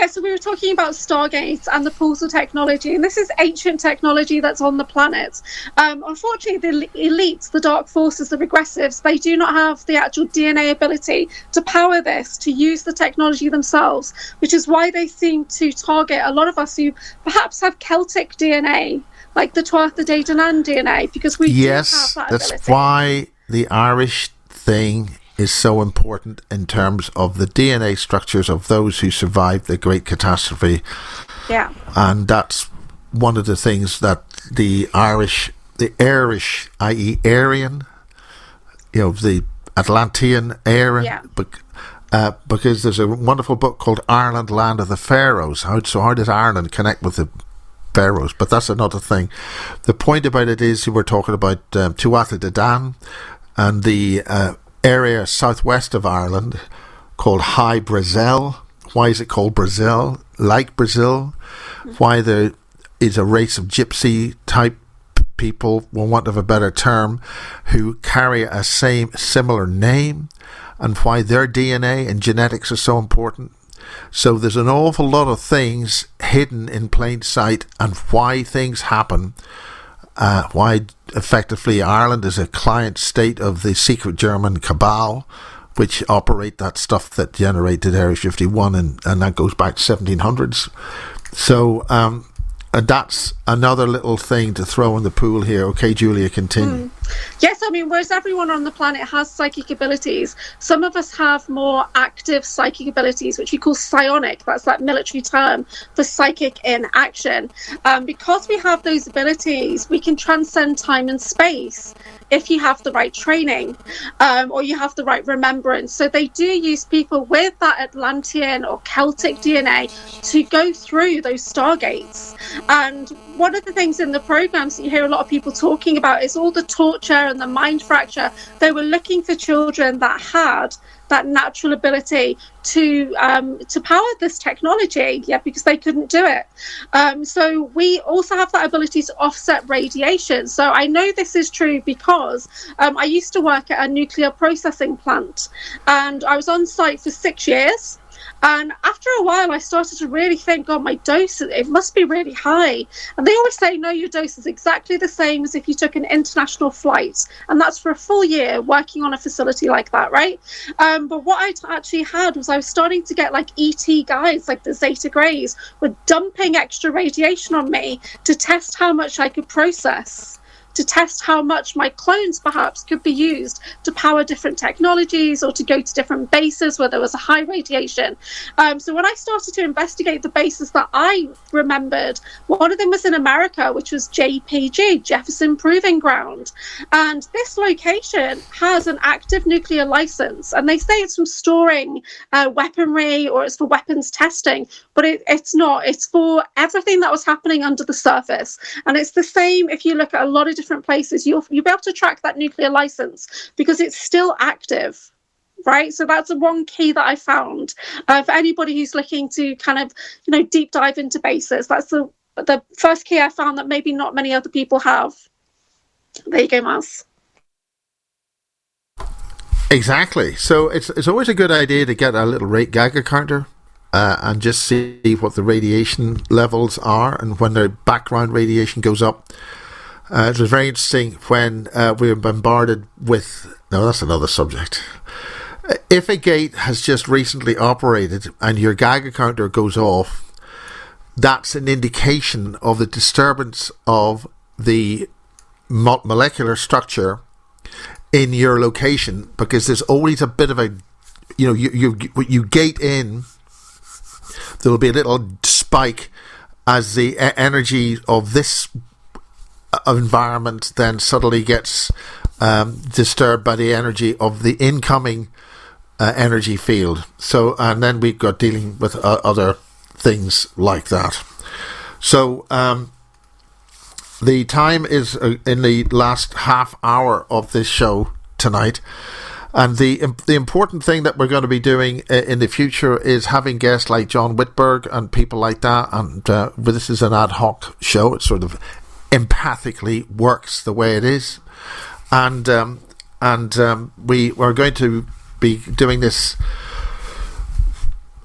So we were talking about Stargate and the portal technology, and this is ancient technology that's on the planet. Unfortunately, the elites, the dark forces, the regressives, they do not have the actual DNA ability to power this, to use the technology themselves, which is why they seem to target a lot of us who perhaps have Celtic DNA, like the Tuatha De Danann DNA, because we do have that ability. That's why the Irish thing is so important in terms of the DNA structures of those who survived the Great Catastrophe. Yeah. And that's one of the things that the Irish, i.e. Aryan, the Atlantean Aryan, because there's a wonderful book called Ireland, Land of the Pharaohs. How does Ireland connect with the Pharaohs? But that's another thing. The point about it is we're talking about Tuatha De Danann and the area southwest of Ireland called High Brazil. Why is it called Brazil? Like Brazil. Why there is a race of gypsy type people, for want of a better term, who carry a similar name, and why their DNA and genetics are so important. So there's an awful lot of things hidden in plain sight, and why things happen. Why effectively Ireland is a client state of the secret German cabal, which operate that stuff that generated Area 51, and that goes back to 1700s. So that's another little thing to throw in the pool here. Okay, Julia, continue. Yes, I mean, whereas everyone on the planet has psychic abilities, some of us have more active psychic abilities, which we call psionic. That's that military term for psychic in action. Because we have those abilities, we can transcend time and space if you have the right training, or you have the right remembrance. So they do use people with that Atlantean or Celtic DNA to go through those stargates. And one of the things in the programs that you hear a lot of people talking about is all the torture and the mind fracture. They were looking for children that had that natural ability to power this technology, because they couldn't do it. So we also have that ability to offset radiation. So I know this is true because I used to work at a nuclear processing plant, and I was on site for 6 years. And after a while, I started to really think, my dose, it must be really high. And they always say, no, your dose is exactly the same as if you took an international flight. And that's for a full year working on a facility like that, right? But what I actually had was I was starting to get like ET guys, like the Zeta Greys, were dumping extra radiation on me to test how much I could process, to test how much my clones perhaps could be used to power different technologies or to go to different bases where there was a high radiation. So when I started to investigate the bases that I remembered, one of them was in America, which was JPG, Jefferson Proving Ground. And this location has an active nuclear license, and they say it's from storing weaponry or it's for weapons testing, but it's not. It's for everything that was happening under the surface. And it's the same if you look at a lot of different places. You'll be able to track that nuclear license because it's still active. Right, so that's one key that I found for anybody who's looking to kind of, deep dive into bases. That's the first key I found that maybe not many other people have. There you go, Miles. Exactly. So it's always a good idea to get a little Geiger counter and just see what the radiation levels are and when the background radiation goes up. It was very interesting when we were bombarded with... No, that's another subject. If a gate has just recently operated and your Geiger counter goes off, that's an indication of the disturbance of the molecular structure in your location, because there's always a bit of a, you gate in, there'll be a little spike as the energy of this environment then suddenly gets disturbed by the energy of the incoming energy field. So, and then we've got dealing with other things like that. So the time is in the last half hour of this show tonight, and the important thing that we're going to be doing in the future is having guests like John Whitberg and people like that. And this is an ad hoc show. It sort of empathically works the way it is, and we are going to be doing this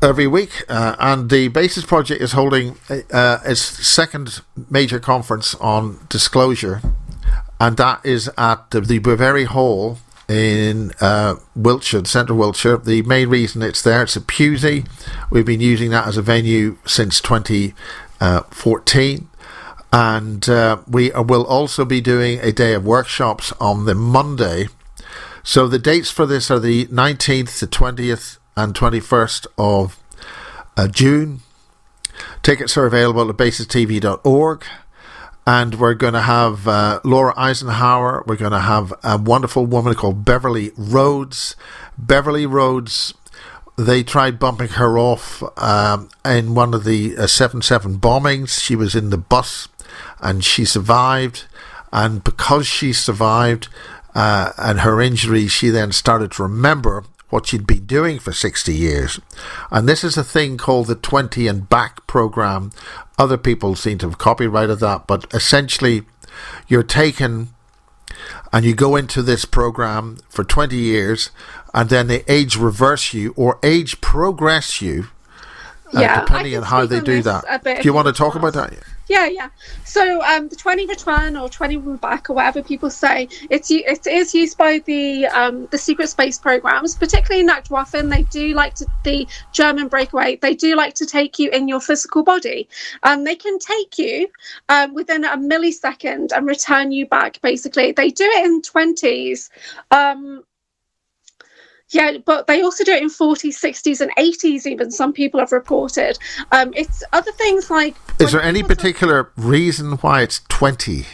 every week, and the Basis Project is holding its second major conference on disclosure, and that is at the Avebury Hall in Wiltshire, central Wiltshire. The main reason it's there, it's a Pusey. We've been using that as a venue since 2014. And we will also be doing a day of workshops on the Monday. So the dates for this are the 19th to 20th and 21st of June. Tickets are available at basistv.org. And we're going to have Laura Eisenhower. We're going to have a wonderful woman called Beverly Rhodes. Beverly Rhodes, they tried bumping her off in one of the 7/7 bombings. She was in the bus and she survived. And because she survived and her injuries, she then started to remember what she'd been doing for 60 years. And this is a thing called the 20 and Back program. Other people seem to have copyrighted that, but essentially you're taken and you go into this program for 20 years and then they age reverse you or age progress you, depending on how they do that. Do you want to talk about that? Yeah. So the 20 return or 21 back or whatever people say, it is used by the secret space programs, particularly Naucht Waffen. They do like to, the German breakaway, they do like to take you in your physical body. They can take you within a millisecond and return you back, basically. They do it in 20s. Yeah, but they also do it in 40s, 60s and 80s even, some people have reported. It's other things like... Is there any particular reason why it's 20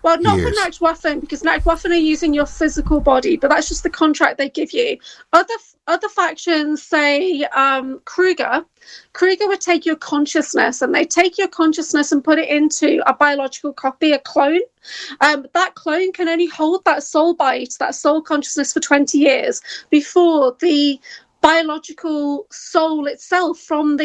Well, not years? for Naucht Waffen, because Naucht Waffen are using your physical body, but that's just the contract they give you. Other factions say Kruger would take your consciousness, and they take your consciousness and put it into a biological copy, a clone. That clone can only hold that soul bite, that soul consciousness for 20 years before the biological soul itself from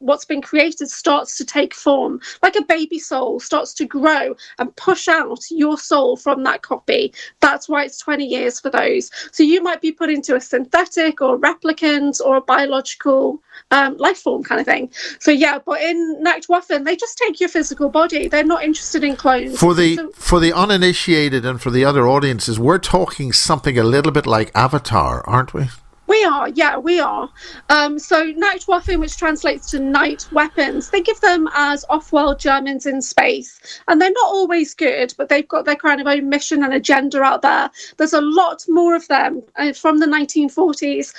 what's been created starts to take form, like a baby soul starts to grow and push out your soul from that copy. That's why it's 20 years for those. So you might be put into a synthetic or replicant or a biological life form kind of thing. So yeah, but in Naucht Waffen, they just take your physical body. They're not interested in clones. For the uninitiated and for the other audiences, we're talking something a little bit like Avatar, aren't we? We are, yeah, we are. So Naucht Waffen, which translates to night weapons, think of them as off-world Germans in space. And they're not always good, but they've got their kind of own mission and agenda out there. There's a lot more of them from the 1940s.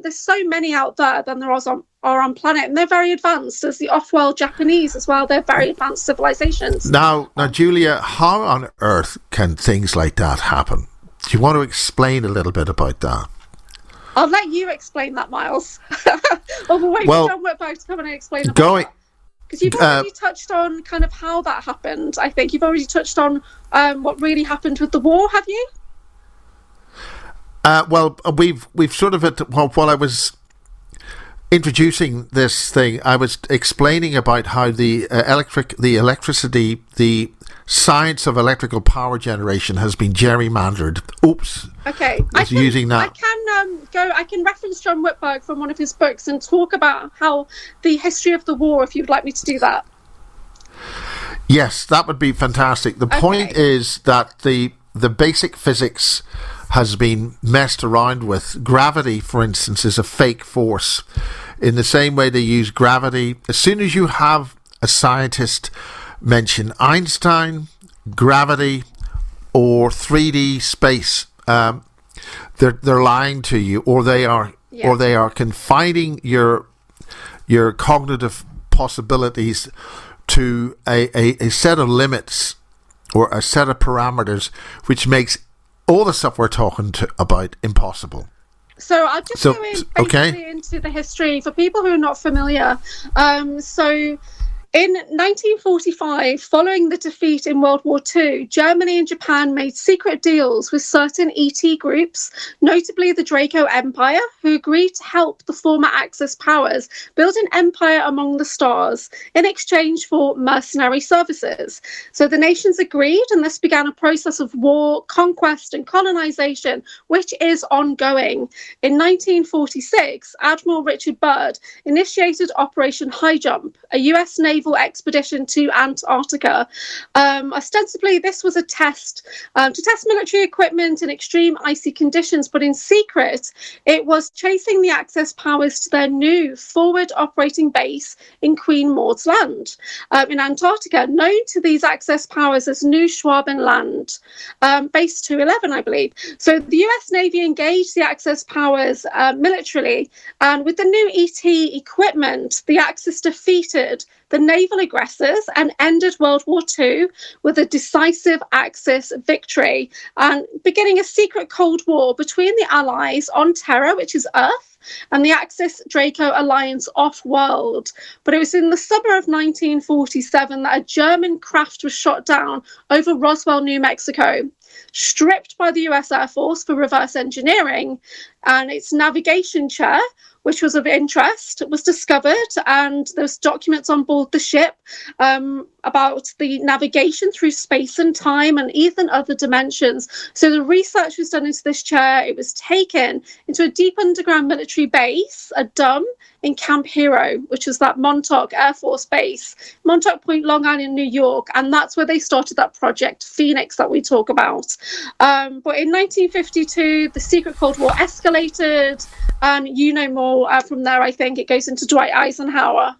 There's so many out there than there are on planet, and they're very advanced. As the off-world Japanese as well, they're very advanced civilizations. Now, Julia, how on earth can things like that happen? Do you want to explain a little bit about that? I'll let you explain that, Miles. Or we'll wait for John Whitberg to come and explain about that. Because you've already touched on kind of how that happened. I think you've already touched on what really happened with the war, have you? Well, we've sort of while I was introducing this thing, I was explaining about how the electricity, the science of electrical power generation has been gerrymandered. Oops. Okay. I can reference John Whitberg from one of his books and talk about how the history of the war, if you'd like me to do that. Yes, that would be fantastic. The point is that the basic physics has been messed around with. Gravity, for instance, is a fake force. In the same way they use gravity, as soon as you have a scientist mention Einstein, gravity, or 3D space, they're lying to you, or they are confining your cognitive possibilities to a set of limits or a set of parameters, which makes all the stuff we're talking about impossible. So I'll just go in basically into the history for people who are not familiar. So in 1945, following the defeat in World War II, Germany and Japan made secret deals with certain ET groups, notably the Draco Empire, who agreed to help the former Axis powers build an empire among the stars in exchange for mercenary services. So the nations agreed, and this began a process of war, conquest, and colonization, which is ongoing. In 1946, Admiral Richard Byrd initiated Operation High Jump, a US naval expedition to Antarctica. Ostensibly, this was a test to test military equipment in extreme icy conditions, but in secret, it was chasing the Axis powers to their new forward operating base in Queen Maud's Land in Antarctica, known to these Axis powers as New Schwaben Land, Base 211, I believe. So the US Navy engaged the Axis powers militarily, and with the new ET equipment, the Axis defeated the naval aggressors and ended World War II with a decisive Axis victory, and beginning a secret Cold War between the Allies on Terra, which is Earth, and the Axis Draco alliance off-world. But it was in the summer of 1947 that a German craft was shot down over Roswell, New Mexico, stripped by the US Air Force for reverse engineering, and its navigation chair, which was of interest, was discovered, and there's documents on board the ship about the navigation through space and time and even other dimensions. So the research was done into this chair. It was taken into a deep underground military base, a DUM, in Camp Hero, which is that Montauk Air Force Base, Montauk Point, Long Island, New York, and that's where they started that Project Phoenix that we talk about. But in 1952, the secret Cold War escalated, and you know more from there. I think it goes into Dwight Eisenhower.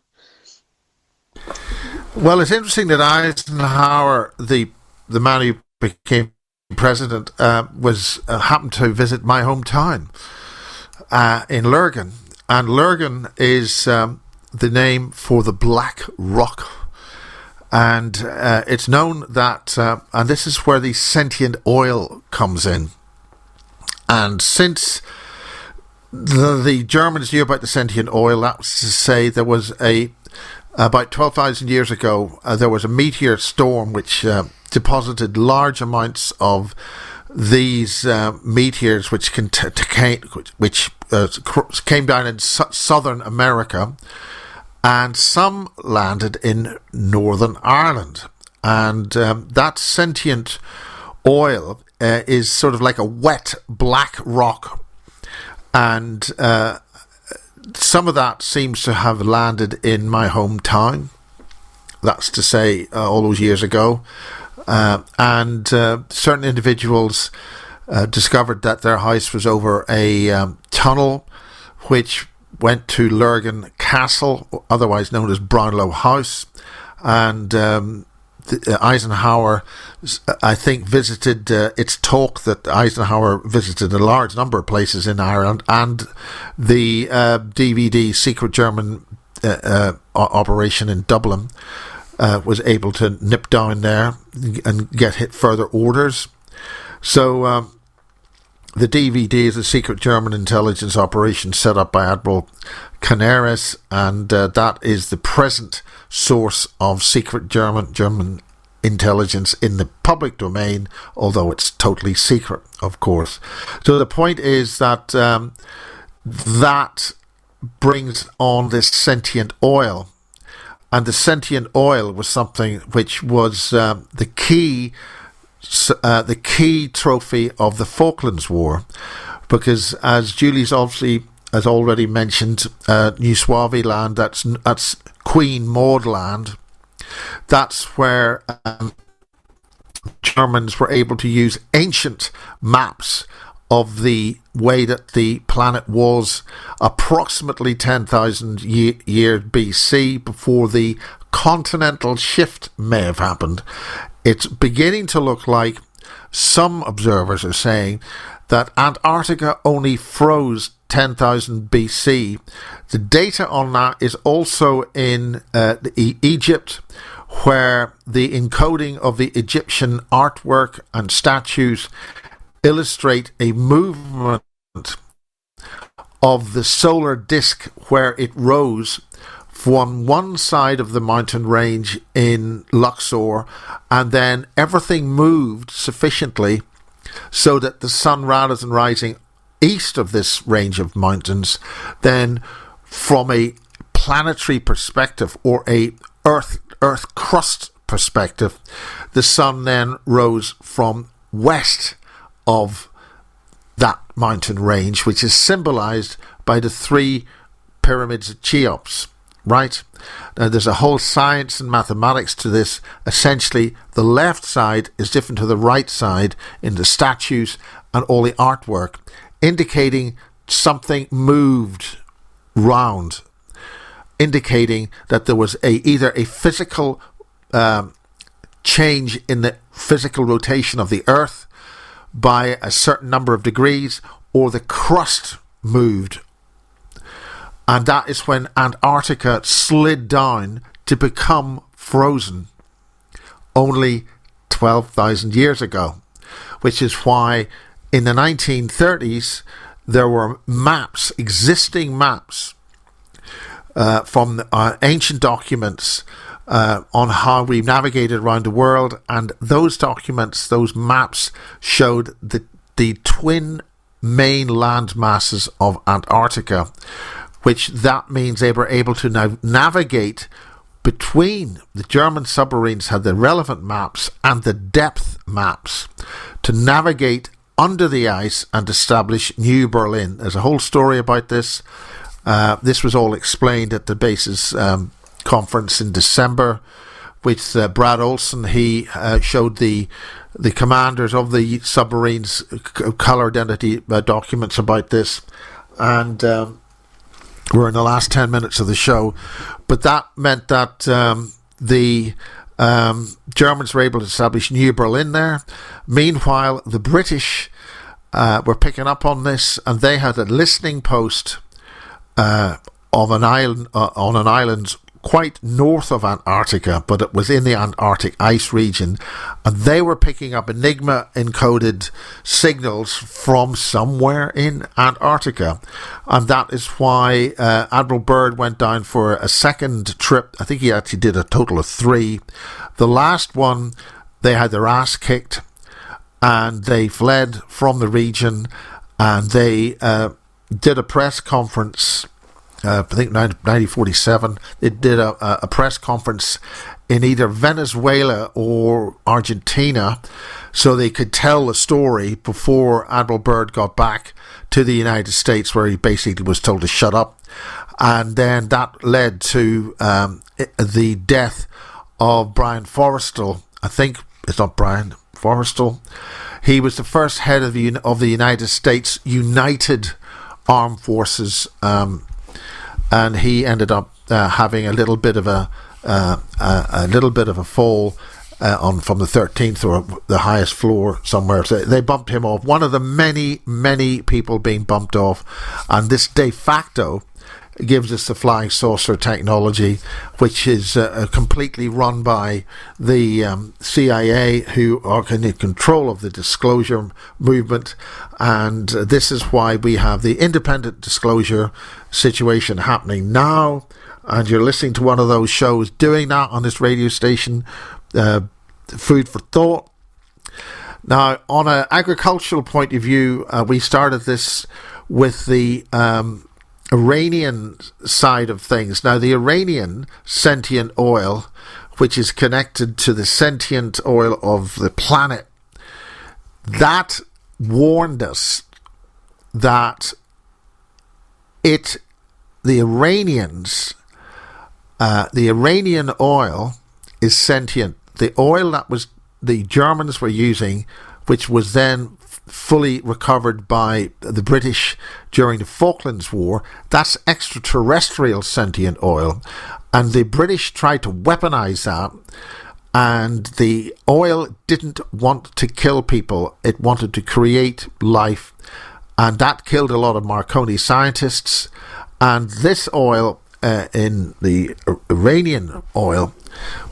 Well, it's interesting that Eisenhower, the man who became president, happened to visit my hometown in Lurgan. And Lurgan is the name for the Black Rock. And it's known that, and this is where the sentient oil comes in. And since the Germans knew about the sentient oil, that's to say there was about 12,000 years ago, there was a meteor storm which deposited large amounts of these meteors, which came down in southern America, and some landed in Northern Ireland. And that sentient oil is sort of like a wet black rock, and some of that seems to have landed in my hometown. That's to say, all those years ago. And certain individuals discovered that their house was over a tunnel which went to Lurgan Castle, otherwise known as Brownlow House, and Eisenhower, I think, visited, it's talk that Eisenhower visited a large number of places in Ireland, and the DVD Secret German operation in Dublin was able to nip down there and get further orders. So the DVD is a secret German intelligence operation set up by Admiral Canaris, and that is the present source of secret German intelligence in the public domain, although it's totally secret, of course. So the point is that that brings on this sentient oil, and the sentient oil was something which was the key trophy of the Falklands War, because as Julie's obviously has already mentioned, New Swaziland, that's Queen Maud land. That's where Germans were able to use ancient maps of the way that the planet was approximately 10,000 years BC, before the continental shift may have happened. It's beginning to look like some observers are saying that Antarctica only froze 10,000 BC. The data on that is also in Egypt, where the encoding of the Egyptian artwork and statues illustrate a movement of the solar disk where it rose from one side of the mountain range in Luxor, and then everything moved sufficiently so that the sun, rather than rising east of this range of mountains, then from a planetary perspective, or a Earth crust perspective, the sun then rose from west of that mountain range, which is symbolized by the 3 pyramids of Cheops. Right? Now, there's a whole science and mathematics to this. Essentially, the left side is different to the right side in the statues and all the artwork, indicating something moved round, indicating that there was either a physical change in the physical rotation of the Earth by a certain number of degrees, or the crust moved. And that is when Antarctica slid down to become frozen only 12,000 years ago, which is why in the 1930s there were maps, existing maps from ancient documents on how we navigated around the world, and those documents, those maps, showed the twin main land masses of Antarctica, which that means they were able to now navigate between. The German submarines had the relevant maps and the depth maps to navigate under the ice and establish New Berlin. There's a whole story about this. This was all explained at the bases conference in December, which Brad Olson, he showed the commanders of the submarines colour identity documents about this, and we're in the last 10 minutes of the show. But that meant that the Germans were able to establish New Berlin there. Meanwhile, the British were picking up on this, and they had a listening post of an island on an island quite north of Antarctica, but it was in the Antarctic ice region, and they were picking up Enigma encoded signals from somewhere in Antarctica, and that is why Admiral Byrd went down for a second trip. I think he actually did a total of 3. The last one, they had their ass kicked and they fled from the region, and they did a press conference. I think 1947, they did a press conference in either Venezuela or Argentina, so they could tell the story before Admiral Byrd got back to the United States, where he basically was told to shut up. And then that led to the death of Brian Forrestal. I think it's not Brian. Forrestal. He was the first head of the United States United Armed Forces, and he ended up having a little bit of a fall from the 13th or the highest floor somewhere. So they bumped him off. One of the many people being bumped off, and this de facto gives us the flying saucer technology, which is completely run by the CIA, who are in control of the disclosure movement. And this is why we have the independent disclosure situation happening now. And you're listening to one of those shows doing that on this radio station, Food for Thought. Now, on an agricultural point of view, we started this with the Iranian side of things. Now, the Iranian sentient oil, which is connected to the sentient oil of the planet, that warned us that the Iranian oil is sentient. The oil that the Germans were using, which was then fully recovered by the British during the Falklands War, that's extraterrestrial sentient oil, and the British tried to weaponize that, and the oil didn't want to kill people, it wanted to create life, and that killed a lot of Marconi scientists. And this oil in the Iranian oil,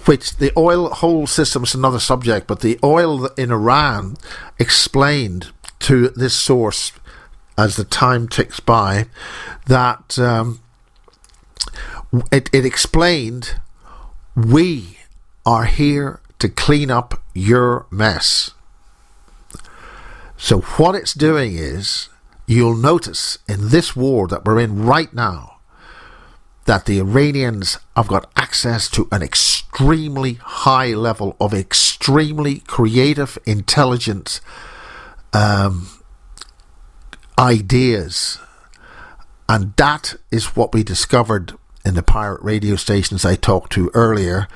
which the oil whole system is another subject, but the oil in Iran explained to this source, as the time ticks by, that it explained, we are here to clean up your mess. So what it's doing is, you'll notice in this war that we're in right now, that the Iranians have got access to an extremely high level of extremely creative, intelligent ideas. And that is what we discovered in the pirate radio stations I talked to earlier.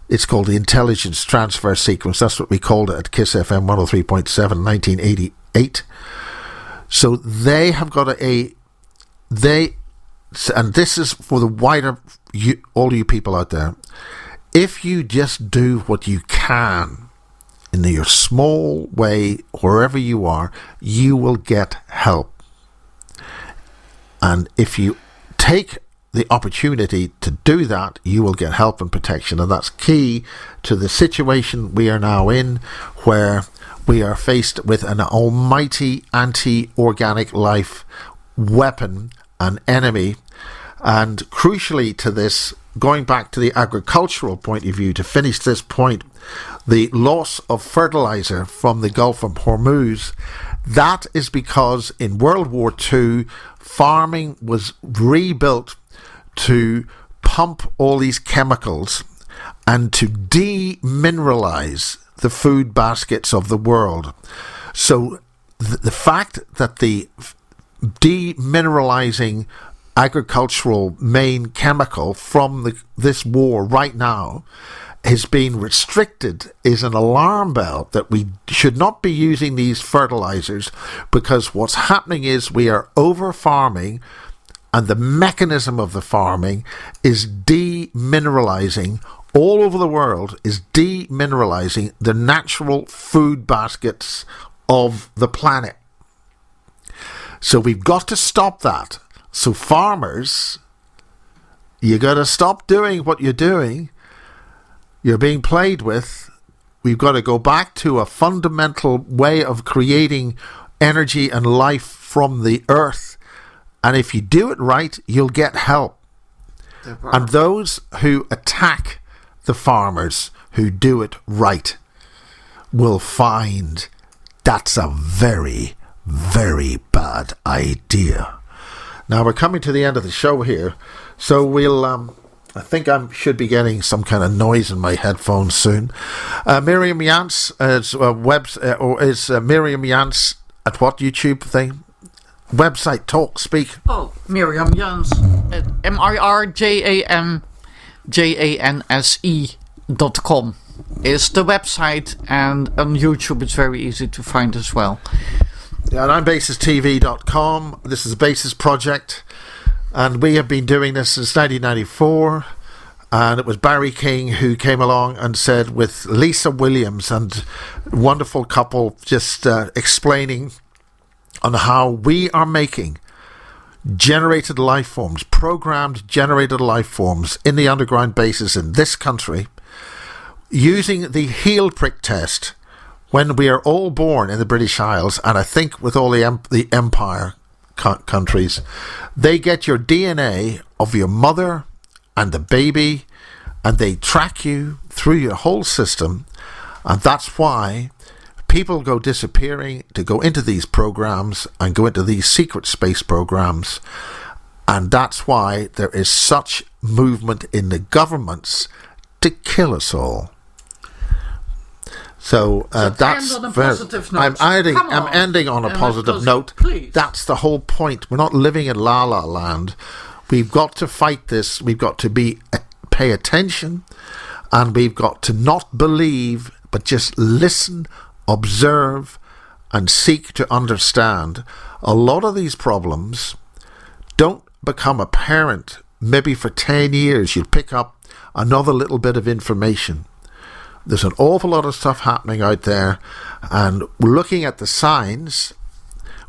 It's called the Intelligence Transfer Sequence. That's what we called it at Kiss FM 103.7 1988. So they have got and this is for the wider, all you people out there, if you just do what you can in your small way, wherever you are, you will get help. And if you take the opportunity to do that, you will get help and protection. And that's key to the situation we are now in, where we are faced with an almighty anti-organic life weapon, an enemy. And crucially to this, going back to the agricultural point of view, to finish this point, the loss of fertilizer from the Gulf of Hormuz, that is because in World War II, farming was rebuilt to pump all these chemicals and to demineralize the food baskets of the world. So the fact that the demineralizing agricultural main chemical from this war right now has been restricted is an alarm bell that we should not be using these fertilizers, because what's happening is we are over farming, and the mechanism of the farming is demineralizing all over the world, is demineralizing the natural food baskets of the planet. So we've got to stop that. So farmers, you got to stop doing what you're doing. You're being played with. We've got to go back to a fundamental way of creating energy and life from the earth. And if you do it right, you'll get help. And those who attack the farmers who do it right will find that's a very, very bad idea. Now we're coming to the end of the show here, so we'll I think I should be getting some kind of noise in my headphones soon. Mirjam Janse is Mirjam Janse at what YouTube thing? Website, talk, speak. Oh, Mirjam Janse at MIRJAMJANSE.com. is the website, and on YouTube it's very easy to find as well. Yeah, and I'm basistv.com. This is a Basis project, and we have been doing this since 1994. And it was Barry King who came along and said, with Lisa Williams and wonderful couple, just explaining on how we are making generated life forms, programmed generated life forms in the underground bases in this country, using the heel prick test when we are all born in the British Isles, and I think with all the empire countries, they get your DNA of your mother and the baby, and they track you through your whole system, and that's why people go disappearing to go into these programs and go into these secret space programs, and that's why there is such movement in the governments to kill us all. So that's very. I'm ending on a positive note. Please. That's the whole point. We're not living in La La Land. We've got to fight this. We've got to pay attention, and we've got to not believe, but just listen, observe, and seek to understand. A lot of these problems don't become apparent. Maybe for 10 years you'd pick up another little bit of information. There's an awful lot of stuff happening out there, and looking at the signs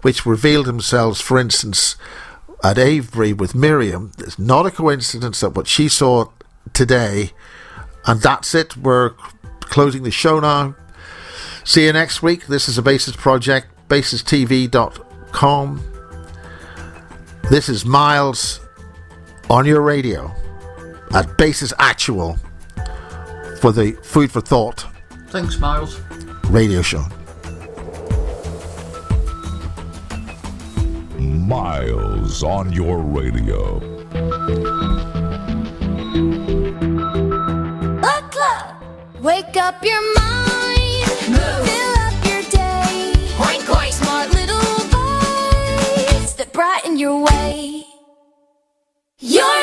which revealed themselves, for instance, at Avebury with Mirjam, it's not a coincidence that what she saw today, and that's it. We're closing the show now. See you next week. This is a Basis project, basistv.com. This is Miles on your radio at Basis Actual for the Food for Thought. Thanks, Miles. Radio show. Miles on your radio. Wake up your mind. Move. Fill up your day. Point, point. Smart little voice that brighten your way. You're